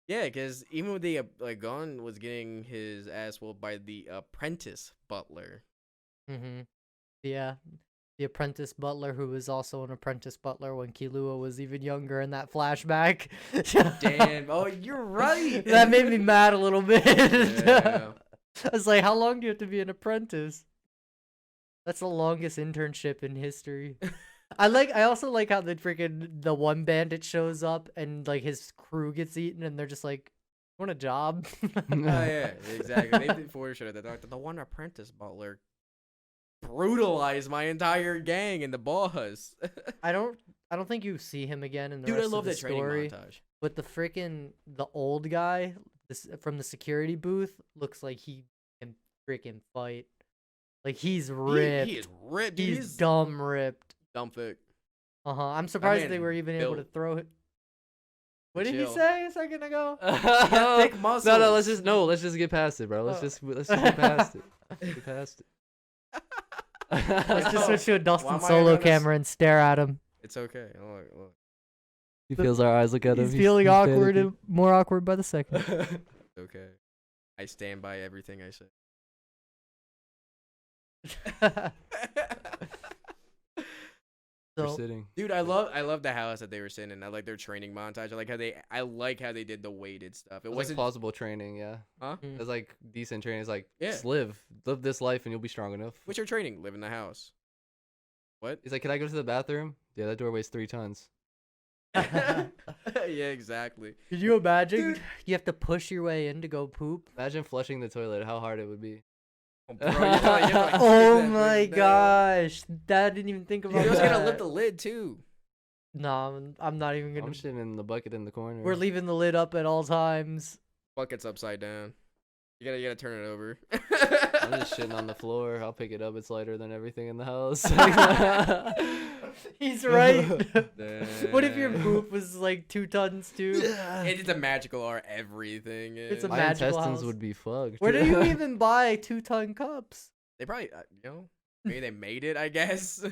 Yeah, because even with the Gon was getting his ass whooped by the apprentice butler. Mm-hmm. Yeah, the apprentice butler who was also an apprentice butler when Killua was even younger in that flashback. Damn. Oh, you're right. That made me mad a little bit. Yeah. I was like, how long do you have to be an apprentice? That's the longest internship in history. I also like how the one bandit shows up and like his crew gets eaten and they're just like, want a job? Oh yeah, exactly. They did foreshadowed that the one apprentice butler brutalized my entire gang and the boss. I don't think you see him again in the Dude, I rest love of the that training story. montage. But the old guy from the security booth looks like he can freaking fight. Like he's ripped. He is ripped. Dude, He's dumb ripped. dumb thick. I'm surprised they man's were even able to built. throw it. What did he Chill. say a second ago? got thick muscles. No, let's just get past it, bro. Let's Oh. just get past it. Get past it. Let's just switch to a Why Dustin am I Solo on this- camera and stare at him. It's okay. Look. He feels our eyes look at him. He's feeling awkward, panicking. and more awkward by the second. It's okay. I stand by everything I said. We're So sitting. Dude, I love the house that they were sitting in. I like their training montage. I like how they did the weighted stuff. It It was wasn't plausible training, yeah. huh? Mm. It's like decent training. It's like Yeah. just live this life and you'll be strong enough. What's your training? Live in the house. What? He's like, "Can I go to the bathroom?" Yeah, that door weighs 3 tons. Yeah, exactly. Could you imagine? Dude. You have to push your way in to go poop. Imagine flushing the toilet. How hard it would be. Oh, bro, you have to, like, Oh keep that my thing down. gosh, I didn't even think Dude, about you also that. gotta lift the lid too. No, I'm not even gonna. I'm shitting in the bucket in the corner. We're leaving the lid up at all times. Bucket's upside down. You gotta turn it over. I'm just shitting on the floor. I'll pick it up. It's lighter than everything in the house. He's right. What if your Damn. poop was like 2 tons too? It's a magical art. Everything is. It's a My magical intestines house. would be fucked. Where do you even buy 2-ton cups? They probably, maybe they made it. I guess.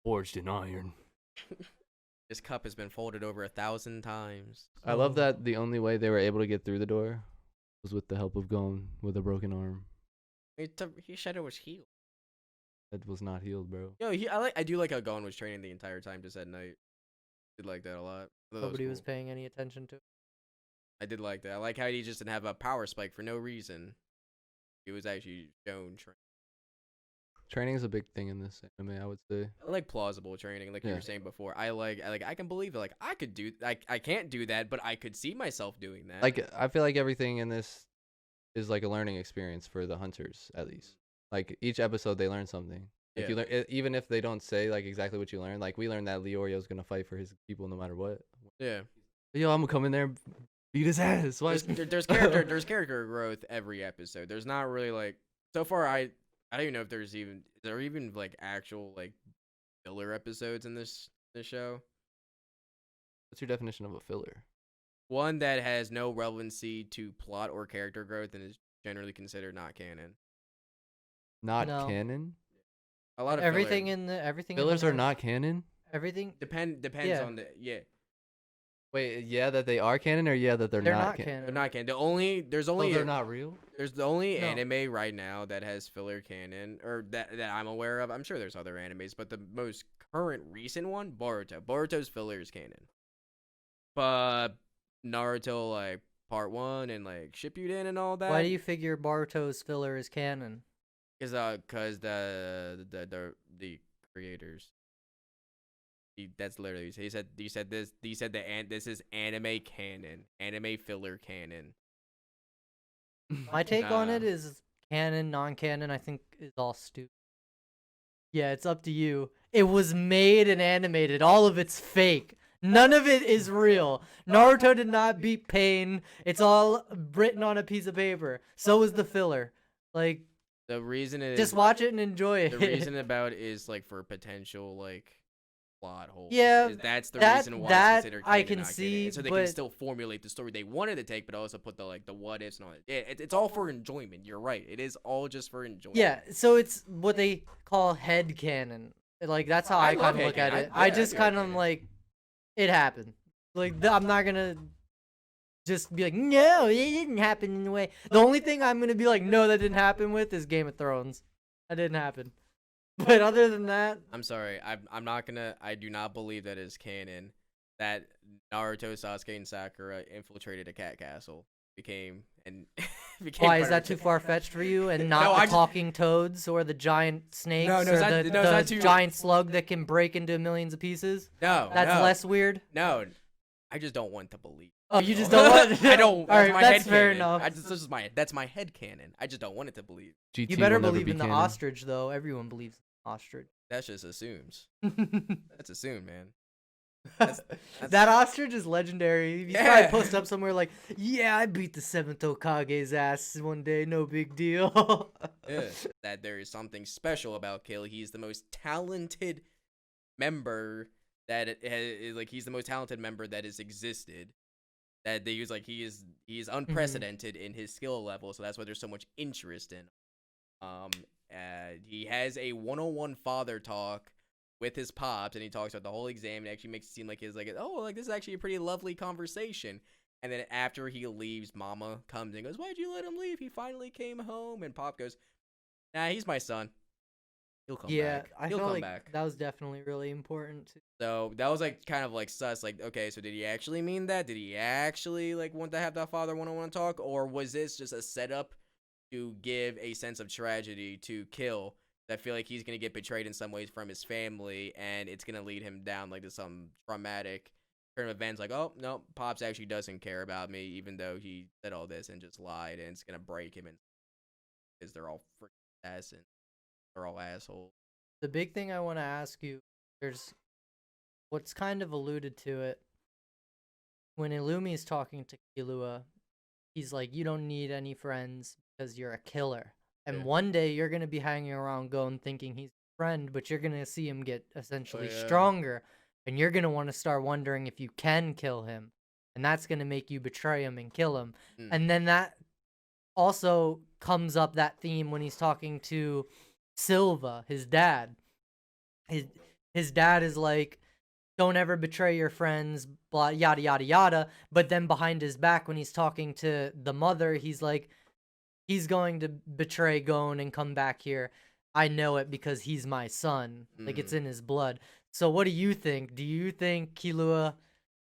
Forged in iron. This cup has been folded over 1,000 times. I love that the only way they were able to get through the door was with the help of Gon with a broken arm. He said it was healed. That was not healed, bro. Yo, I do like how Gon was training the entire time just at night. Did like that a lot. I thought that Nobody was cool. paying any attention to. I did like that. I like how he just didn't have a power spike for no reason. He was actually shown training. Training is a big thing in this anime, I would say. I like plausible training, like you Yeah. were saying before. I can believe it. Like I could do. I can't do that, but I could see myself doing that. Like, I feel like everything in this is like a learning experience for the hunters, at least. Like, each episode they learn something. Like you learn, even if they don't say like exactly what you learn. Like we learned that Leorio's gonna fight for his people no matter what. Yeah. Yo, I'm gonna come in there, and beat his ass. Why? There's character growth every episode. There's not really like so far. I don't even know if is there even like actual like filler episodes in this show. What's your definition of a filler? One that has no relevancy to plot or character growth and is generally considered not canon. Not No. canon. A lot of everything filler. in the everything Fillers in are the, not canon. everything. Depends Yeah. on the Wait, yeah, that they are canon, or yeah, that they're not canon. They're not canon. There's only they're not real. There's the only No. anime right now that has filler canon, or that I'm aware of. I'm sure there's other animes, but the most current recent one, Boruto. Boruto's filler is canon. But Naruto, like Part 1 and like Shippuden and all that. Why do you figure Boruto's filler is canon? Cause the creators. That's literally he said this. He said this is anime canon, anime filler canon. My take on it Nah. is canon, non-canon. I think is all stupid. Yeah, it's up to you. It was made and animated. All of it's fake. None of it is real. Naruto did not beat Pain. It's all written on a piece of paper. So is the filler. Like, The reason it just is watch it and enjoy it. the reason about it is like for potential like plot holes. Yeah, that's the that- reason why that it's considered I canon, can not canon. see, So they can but- still formulate the story they wanted to take, but also put the what ifs and all that. It's all for enjoyment. You're right. It is all just for enjoyment. Yeah, so it's what they call head canon. Like, that's how I I love kind of look at headcanon. it. I I just do kind of headcanon. like, it happened. Like, I'm not gonna just be like, no, it didn't happen in the way. The only thing I'm gonna be like, no, that didn't happen with is Game of Thrones. That didn't happen. But other than that, I'm sorry. I'm not gonna. I do not believe that is canon. That Naruto, Sasuke, and Sakura infiltrated a cat castle. Became why part is of that a too cat- far fetched for you? And No, not I the just- talking toads or the giant snakes no, or it's not- the, no, it's not the too- giant slug that can break into millions of pieces? No, That's no, less weird. No, I just don't want to believe. Oh, you just don't want. I don't. All right, my that's head fair canon. enough. That's my head canon. I just don't want it to believe. GT You better will never believe be in the canon. ostrich, though. Everyone believes in the ostrich. That just assumes. That's assumed, man. That ostrich is legendary. You Yeah. probably post up somewhere like, "Yeah, I beat the seventh Hokage's ass one day. No big deal." Yeah. That there is something special about Kill. He's the most talented member he's the most talented member that has existed. That they use he is unprecedented in his skill level, so that's why there's so much interest in. He has a 101 father talk with his pops, and he talks about the whole exam, and actually makes it seem like this is actually a pretty lovely conversation. And then after he leaves, Mama comes and goes, "Why'd you let him leave? He finally came home." And Pop goes, "Nah, he's my son. He'll come Yeah, back. I He'll feel come like back." that was definitely really important. Too. So that was kind of sus. Okay, so did he actually mean that? Did he actually want to have that father one-on-one talk, or was this just a setup to give a sense of tragedy to Kill? I feel like he's gonna get betrayed in some ways from his family, and it's gonna lead him down to some traumatic turn of events. Like, oh no, Pops actually doesn't care about me, even though he said all this and just lied, and it's gonna break him, and because they're all freaking asses, they're all assholes. The big thing I want to ask you, there's what's kind of alluded to it. When Illumi is talking to Killua, he's like, "You don't need any friends because you're a killer." And Yeah. one day you're gonna be hanging around Gon thinking he's a friend, but you're gonna see him get essentially yeah. stronger, and you're gonna want to start wondering if you can kill him, and that's gonna make you betray him and kill him. Mm. And then that also comes up, that theme, when he's talking to Silva, his dad. His dad is like, "Don't ever betray your friends," blah, yada yada yada. But then behind his back, when he's talking to the mother, he's like, he's going to betray Gon and come back here. I know it because he's my son. Like, it's in his blood. So what do you think? Do you think Killua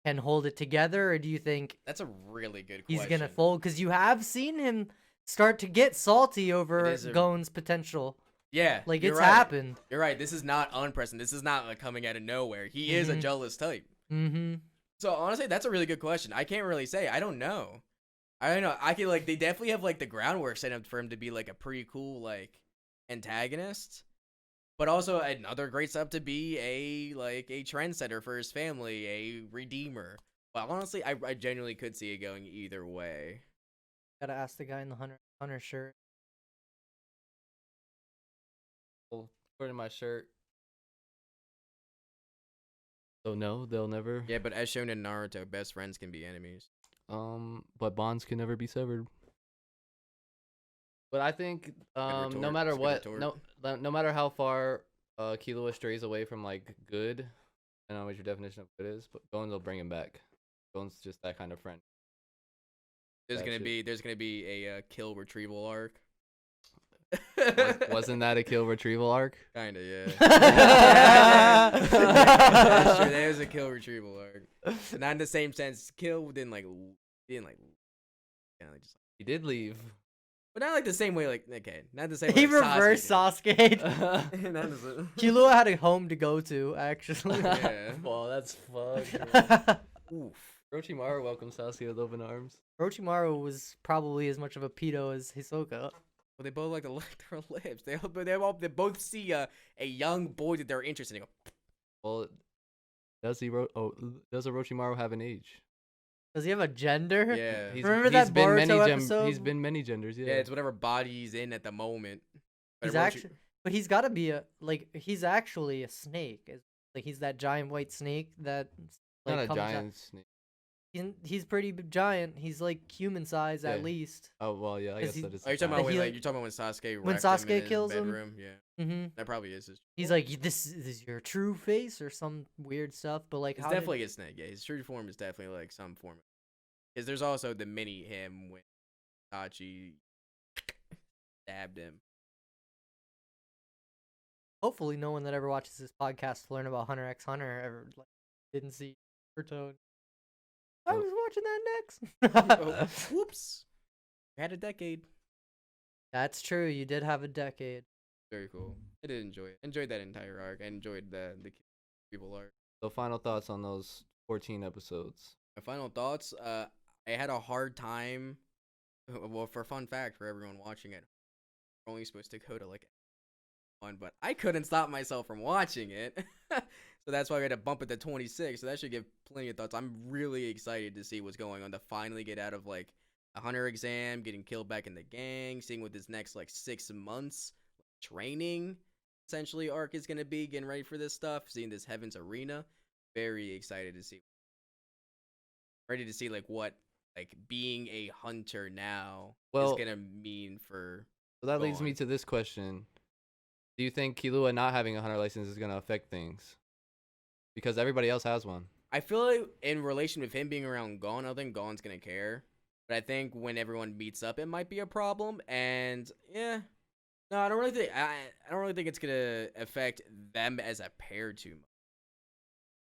can hold it together, or do you think That's a really good question. he's gonna fold? Because you have seen him start to get salty over is a- Gon's potential. Yeah, Like, you're it's right. happened. You're right. This is not unprecedented. This is not coming out of nowhere. He is a Mhm. jealous type. Mm-hmm. So honestly, that's a really good question. I can't really say. I don't know. I don't know. I feel like they definitely have the groundwork set up for him to be a pretty cool antagonist. But also another great step to be a trendsetter for his family, a redeemer. But honestly, I genuinely could see it going either way. Gotta ask the guy in the Hunter shirt. Well, according to my shirt. So no, they'll never. Yeah, but as shown in Naruto, best friends can be enemies. But bonds can never be severed. But I think no retort. matter It's a good what, retort. no matter how far Killua strays away from like good, I don't know what your definition of good is, but Gon's will bring him back. Gon's just that kind of friend. There's That gonna shit. be a kill retrieval arc. Wasn't that a kill retrieval arc? Kinda, yeah. That's true. That was a kill retrieval arc. Not in the same sense. Kill didn't like kind of just. He did leave. But not like the same way. Like okay, not the same way. He like reversed Sasuke Sasuke. did. Not the same- Killua had a home to go to, actually. Yeah. Well, that's fucked. Oof. Orochimaru welcomes Sasuke with open arms. Orochimaru was probably as much of a pedo as Hisoka. Well, they both like to lick their lips. They both see a young boy that they're interested in. They go, Well, does Orochimaru have an age? Does he have a gender? yeah. Remember that Boruto episode? He's been many genders. Yeah. Yeah, it's whatever body he's in at the moment. But He's actually, but he's got to be he's actually a snake. Like he's that giant white snake that like not a comes out- giant snake. He's pretty giant. He's like human size Yeah. at least. Oh well, yeah. I 'Cause guess he- that is. Are you talking about He, when like- you're talking about when Sasuke when wrecked him Sasuke in his kills him? bedroom? Yeah, Mm-hmm. that probably is his. He's like, this is your true face or some weird stuff. But like, It's how definitely a snake. Yeah, his true form is definitely like some form. Because there's also the mini him when Itachi stabbed him. hopefully no one that ever watches this podcast to learn about Hunter x Hunter ever like didn't see Naruto. I Oh. was watching that Oh, next. whoops! We had a decade. That's true. You did have a decade. Very cool. I did enjoy it. Enjoyed that entire arc. I enjoyed the people arc. So final thoughts on those 14 episodes. My final thoughts. I had a hard time. Well, for a fun fact for everyone watching it, we're only supposed to go to like one, but I couldn't stop myself from watching it. So that's why we had to bump it to 26. So that should give plenty of thoughts. I'm really excited to see what's going on. To finally get out of like a hunter exam, getting killed back in the gang, seeing what this next like 6 months training essentially arc is gonna be. Getting ready for this stuff, seeing this Heaven's Arena. Very excited to see. Ready to see like what like being a hunter now Well- is gonna mean for. So that Go leads me on. to this question: do you think Killua not having a hunter license is gonna affect things? Because everybody else has one. I feel like in relation with him being around Gon, I don't think Gon's gonna care. But I think when everyone meets up, it might be a problem. And yeah, no, I don't really think I don't really think it's gonna affect them as a pair too much.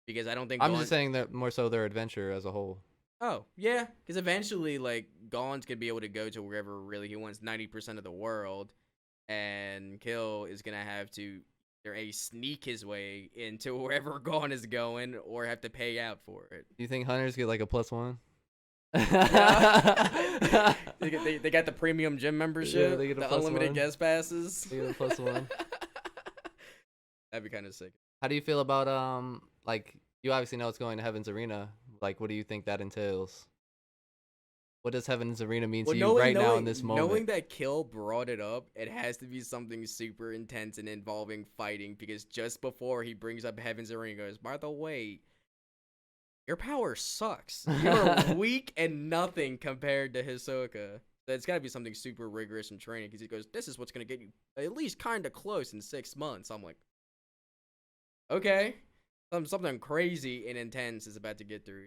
Because I don't think I'm Gon- just saying that more so their adventure as a whole. Oh yeah, because eventually, like Gon's gonna be able to go to wherever really he wants, 90% of the world, and Kill is gonna have to either a sneak his way into wherever Gon is going, or have to pay out for it. Do you think hunters get like a +1? They got the premium gym membership, they get a the plus unlimited one. guest passes. They get a +1. That'd be kind of sick. How do you feel about like you obviously know it's going to Heaven's Arena. Like what do you think that entails? What does Heaven's Arena mean to you right now in this moment? Knowing that Kill brought it up, it has to be something super intense and involving fighting, because just before he brings up Heaven's Arena, he goes, by the way, your power sucks. You're weak and nothing compared to Hisoka. So it's got to be something super rigorous in training, because he goes, this is what's going to get you at least kind of close in 6 months. I'm like, okay. Something crazy and intense is about to get through.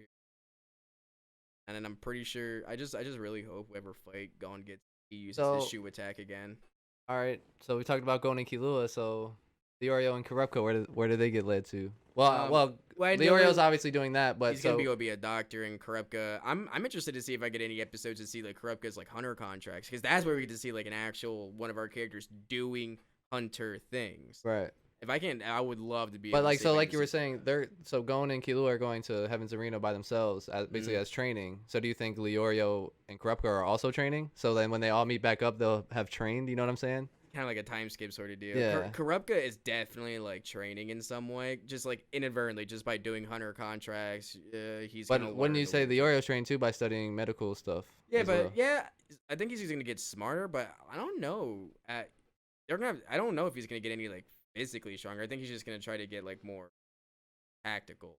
And then I'm pretty sure I just really hope whoever fight Gon gets, he uses his shoe attack again. All right, so we talked about Gon and Killua. So Leorio and Kurapika, where do they get led to? Well, Leorio's obviously doing that, but he's gonna go be a doctor in Kurapika. I'm interested to see if I get any episodes to see like Kurapika's like hunter contracts, because that's where we get to see like an actual one of our characters doing hunter things. right. If I can, I would love to be. But able to like see so, if I like can you were see- saying, so Gon and Killua are going to Heaven's Arena by themselves, as basically as training. So do you think Leorio and Kurapika are also training? So then when they all meet back up, they'll have trained. You know what I'm saying? kind of like a time skip sort of deal. Yeah. Kurupka is definitely like training in some way, just like inadvertently, just by doing hunter contracts. He's gonna But wouldn't learn you a say little the bit. Orioles train too by studying medical stuff? Yeah, as but well? yeah, I think he's gonna get smarter. But I don't know. I don't know if he's gonna get any like physically stronger. I think he's just gonna try to get like more tactical.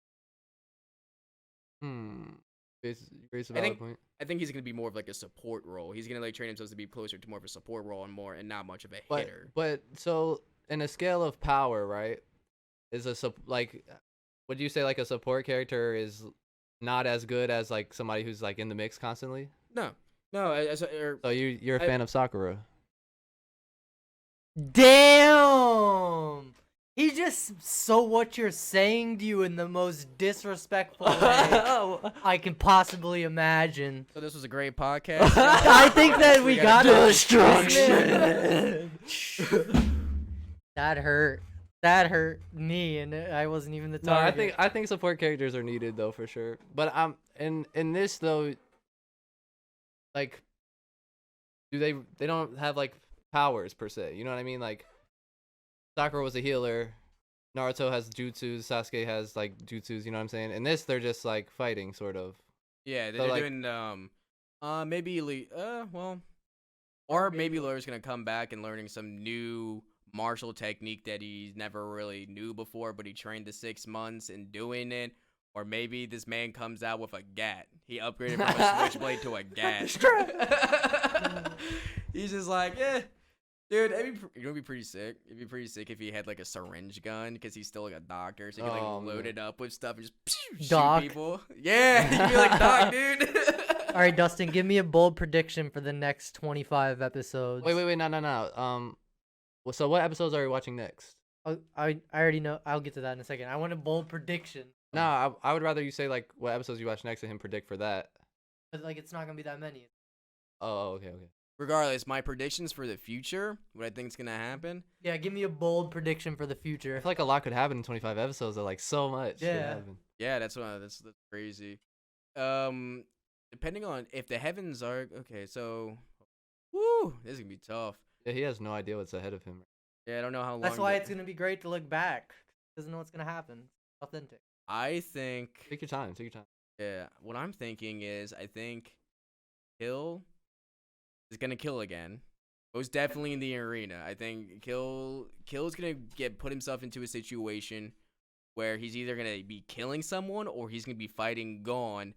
Raise a I valid think point. I think he's gonna be more of like a support role. He's gonna like train himself to be closer to more of a support role and not much of a But hitter. but so in a scale of power, right? Is like would you say like a support character is not as good as like somebody who's like in the mix constantly? No, no. So you're a I fan of Sakura. Damn! He just so what you're saying to you in the most disrespectful way I can possibly imagine. so this was a great podcast. I think that we got Destruction. That hurt. That hurt me, and I wasn't even the No, target. I think support characters are needed though for sure. But in this though, like, do they don't have like powers per se? You know what I mean? Like, Sakura was a healer, Naruto has jutsus, Sasuke has like jutsus. You know what I'm saying? In this, they're just like fighting, sort of. Yeah, So, they're like- doing maybe well, or maybe Lawyer's gonna come back and learning some new martial technique that he never really knew before, but he trained the 6 months in doing it. Or maybe this man comes out with a gat. He upgraded from a switchblade to a gat. He's just like, yeah, dude, it would be pretty sick. It'd be pretty sick if he had like a syringe gun, because he's still like a doctor, so he could like Oh, load man. it up with stuff and just shoot Doc. people. Yeah, he'd be like Doc, dude. All right, Dustin, give me a bold prediction for the next 25 episodes. Wait, no. Well, so what episodes are we watching next? I already know. I'll get to that in a second. I want a bold prediction. No, I would rather you say like what episodes you watch next and him predict for that. But like, it's not gonna be that many. Oh, okay. Regardless, my predictions for the future, what I think is gonna happen. Yeah, give me a bold prediction for the I future. feel like a lot could happen in 25 episodes. Though, like so much. could Yeah. happen. Yeah, that's crazy. Depending on if the heavens are okay, so woo, this is gonna be tough. Yeah, he has no idea what's ahead of him. Yeah, I don't know how long. That's why it's gonna be great to look back. Doesn't know what's gonna happen. Authentic. I think. Take your time. Yeah, what I'm thinking is I think Kill is gonna kill again. Most definitely in the arena. I think Kill's gonna put himself into a situation where he's either gonna be killing someone or he's gonna be fighting Gon,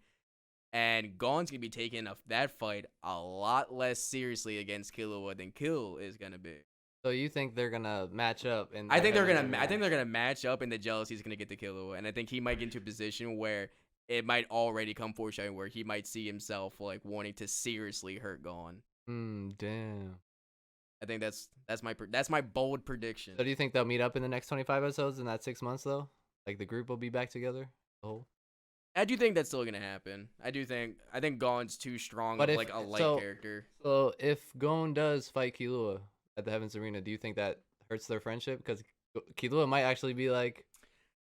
and Gon's gonna be taking that fight a lot less seriously against Killua than Kill is gonna be. So you think they're gonna match up? I think they're gonna match up, and the jealousy is gonna get to Killua, and I think he might get into a position where it might already come foreshadowing where he might see himself like wanting to seriously hurt Gon. Damn. I think that's my bold prediction. So do you think they'll meet up in the next 25 episodes in that 6 months though? Like the group will be back together? The whole. I do think that's still gonna happen. I think Gon's too strong But of if- like a light so- character. So if Gon does fight Killua at the Heavens Arena, do you think that hurts their friendship? Because Killua might actually be like,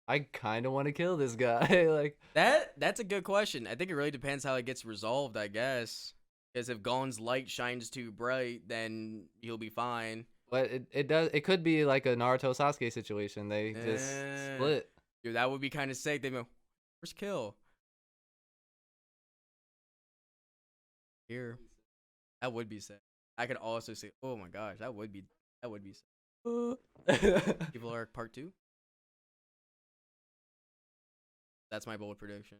I kind of want to kill this guy. Like That's a good question. I think it really depends how it gets resolved, I guess. Because if Gon's light shines too bright, then he'll be fine. But it could be like a Naruto Sasuke situation. They just split. Dude, that would be kind of sick. They go, where's Kill? Here. That would be sick. I could also say, oh my gosh, that would be sick. People are part 2. That's my bold prediction.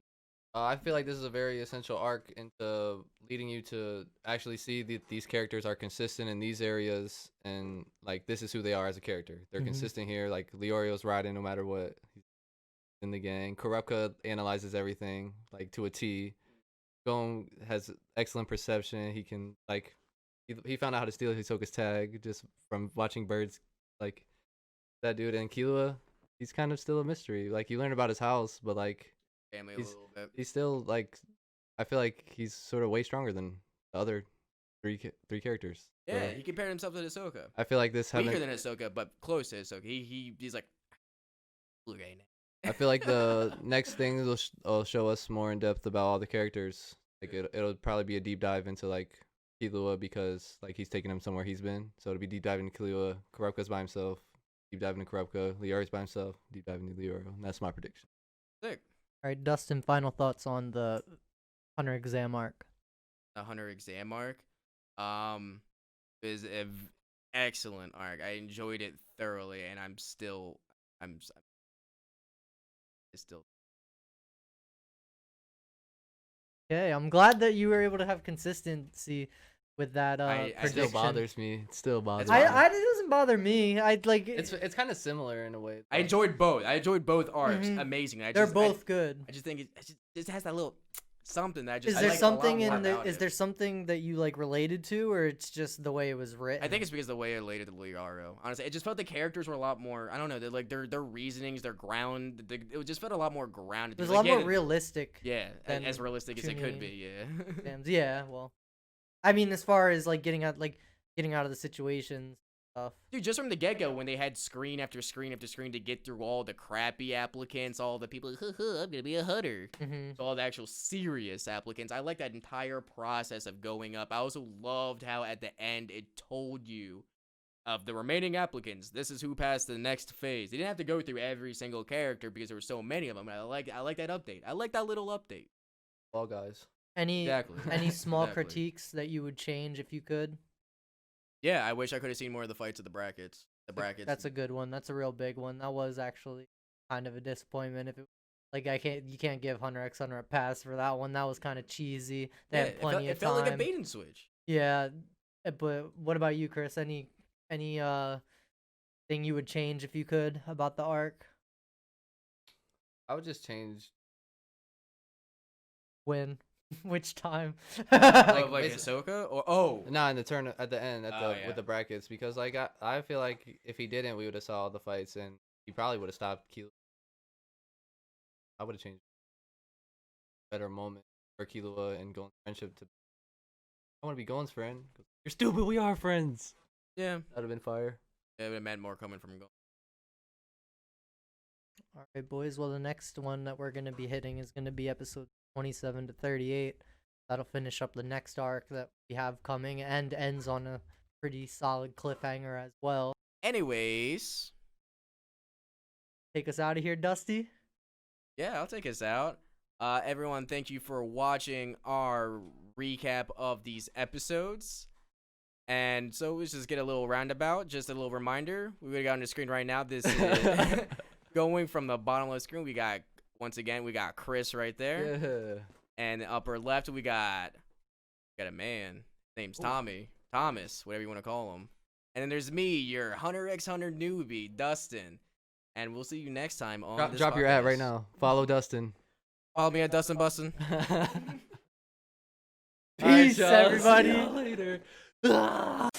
I feel like this is a very essential arc into leading you to actually see that these characters are consistent in these areas, and like this is who they are as a character. They're Mhm. consistent here. Like Leorio's riding no matter what. He's in the gang. Kurapika analyzes everything like to a T. Gon has excellent perception. He can like he found out how to steal Hisoka's tag just from watching birds like that dude. And Killua, he's kind of still a mystery. Like you learn about his house, but like Family a He's- little bit. he's still like I feel like he's sort of way stronger than the other three characters. So, Yeah, he compared himself to Hisoka. I feel like this Weaker having than Hisoka, but close to Hisoka. He's like blue guy. I feel like the next thing will show us more in depth about all the characters. Like it'll probably be a deep dive into like Killua because like he's taking him somewhere he's been. So it'll be deep diving into Killua. Kurapika's by himself. Deep diving into Kurapika. Leori's by himself. Deep diving into Leorio. And that's my prediction. Sick. All right, Dustin. Final thoughts on the Hunter exam arc. The Hunter exam arc, is an excellent arc. I enjoyed it thoroughly, and I'm still. It's still. Okay, I'm glad that you were able to have consistency with that. I It still prediction. bothers me. It still bothers why- me. It doesn't bother me. I like. It's kind of similar in a way. I enjoyed both. I enjoyed both arcs. Mhm. Amazing. They're both good. I just think it just has that little something that I just. Is I there like a lot something more in the? about Is it. there something that you like related to, or it's just the way it was written? I think it's because the way it related to Leoro. Honestly, it just felt the characters were a lot more. I don't know. Like their reasonings, their ground. It just felt a lot more grounded. it was a Like, lot more yeah, realistic. Yeah, than as realistic as it could be. Chunin. Yeah. Exams. Yeah, well, I mean, as far as like getting out of the situations stuff. Dude, just from the get-go, when they had screen after screen after screen to get through all the crappy applicants, all the people, I'm gonna be a Hunter. Mm-hmm. So all the actual serious applicants. I like that entire process of going up. I also loved how at the end it told you of the remaining applicants, this is who passed the next phase. They didn't have to go through every single character because there were so many of them. I like that update. I like that little update. All guys. Any Exactly. small Exactly. critiques that you would change if you could? Yeah, I wish I could have seen more of the fights of the brackets. The brackets. That's a good one. That's a real big one. That was actually kind of a disappointment. If it like you can't give Hunter x Hunter a pass for that one. That was kind of cheesy. They had plenty it of felt time. like a bait and switch. Yeah, but what about you, Chris? Any thing you would change if you could about the arc? I would just change. When? Which time? Like basi- Ahsoka? Or Nah, in the turn at the end Oh, yeah. with the brackets because like I feel like if he didn't, we would have saw all the fights and he probably would have stopped Killua. I would have changed better moment for Killua and Gon's friendship to. I want to be Gon's friend. You're stupid. We are friends. yeah, That'd have been fire. it would have meant more coming from Gon. All right, boys. Well, the next one that we're gonna be hitting is gonna be episode 27 to 38. That'll finish up the next arc that we have coming and ends on a pretty solid cliffhanger as well. Anyways, Take us out of here, Dusty. yeah, I'll take us out. Everyone, thank you for watching our recap of these episodes. And so let's just get a little roundabout, just a little reminder. We would have got on the screen right now. This is going from the bottom of the screen. We got Chris right there. Yeah. And the upper left, we got a man. His name's Tommy. Thomas, whatever you want to call him. And then there's me, your Hunter x Hunter newbie, Dustin. And we'll see you next time on this Drop your ad right podcast. now. Follow Dustin. Follow me at Dustin Bustin. Peace, Alright, y'all. See everybody. y'all later.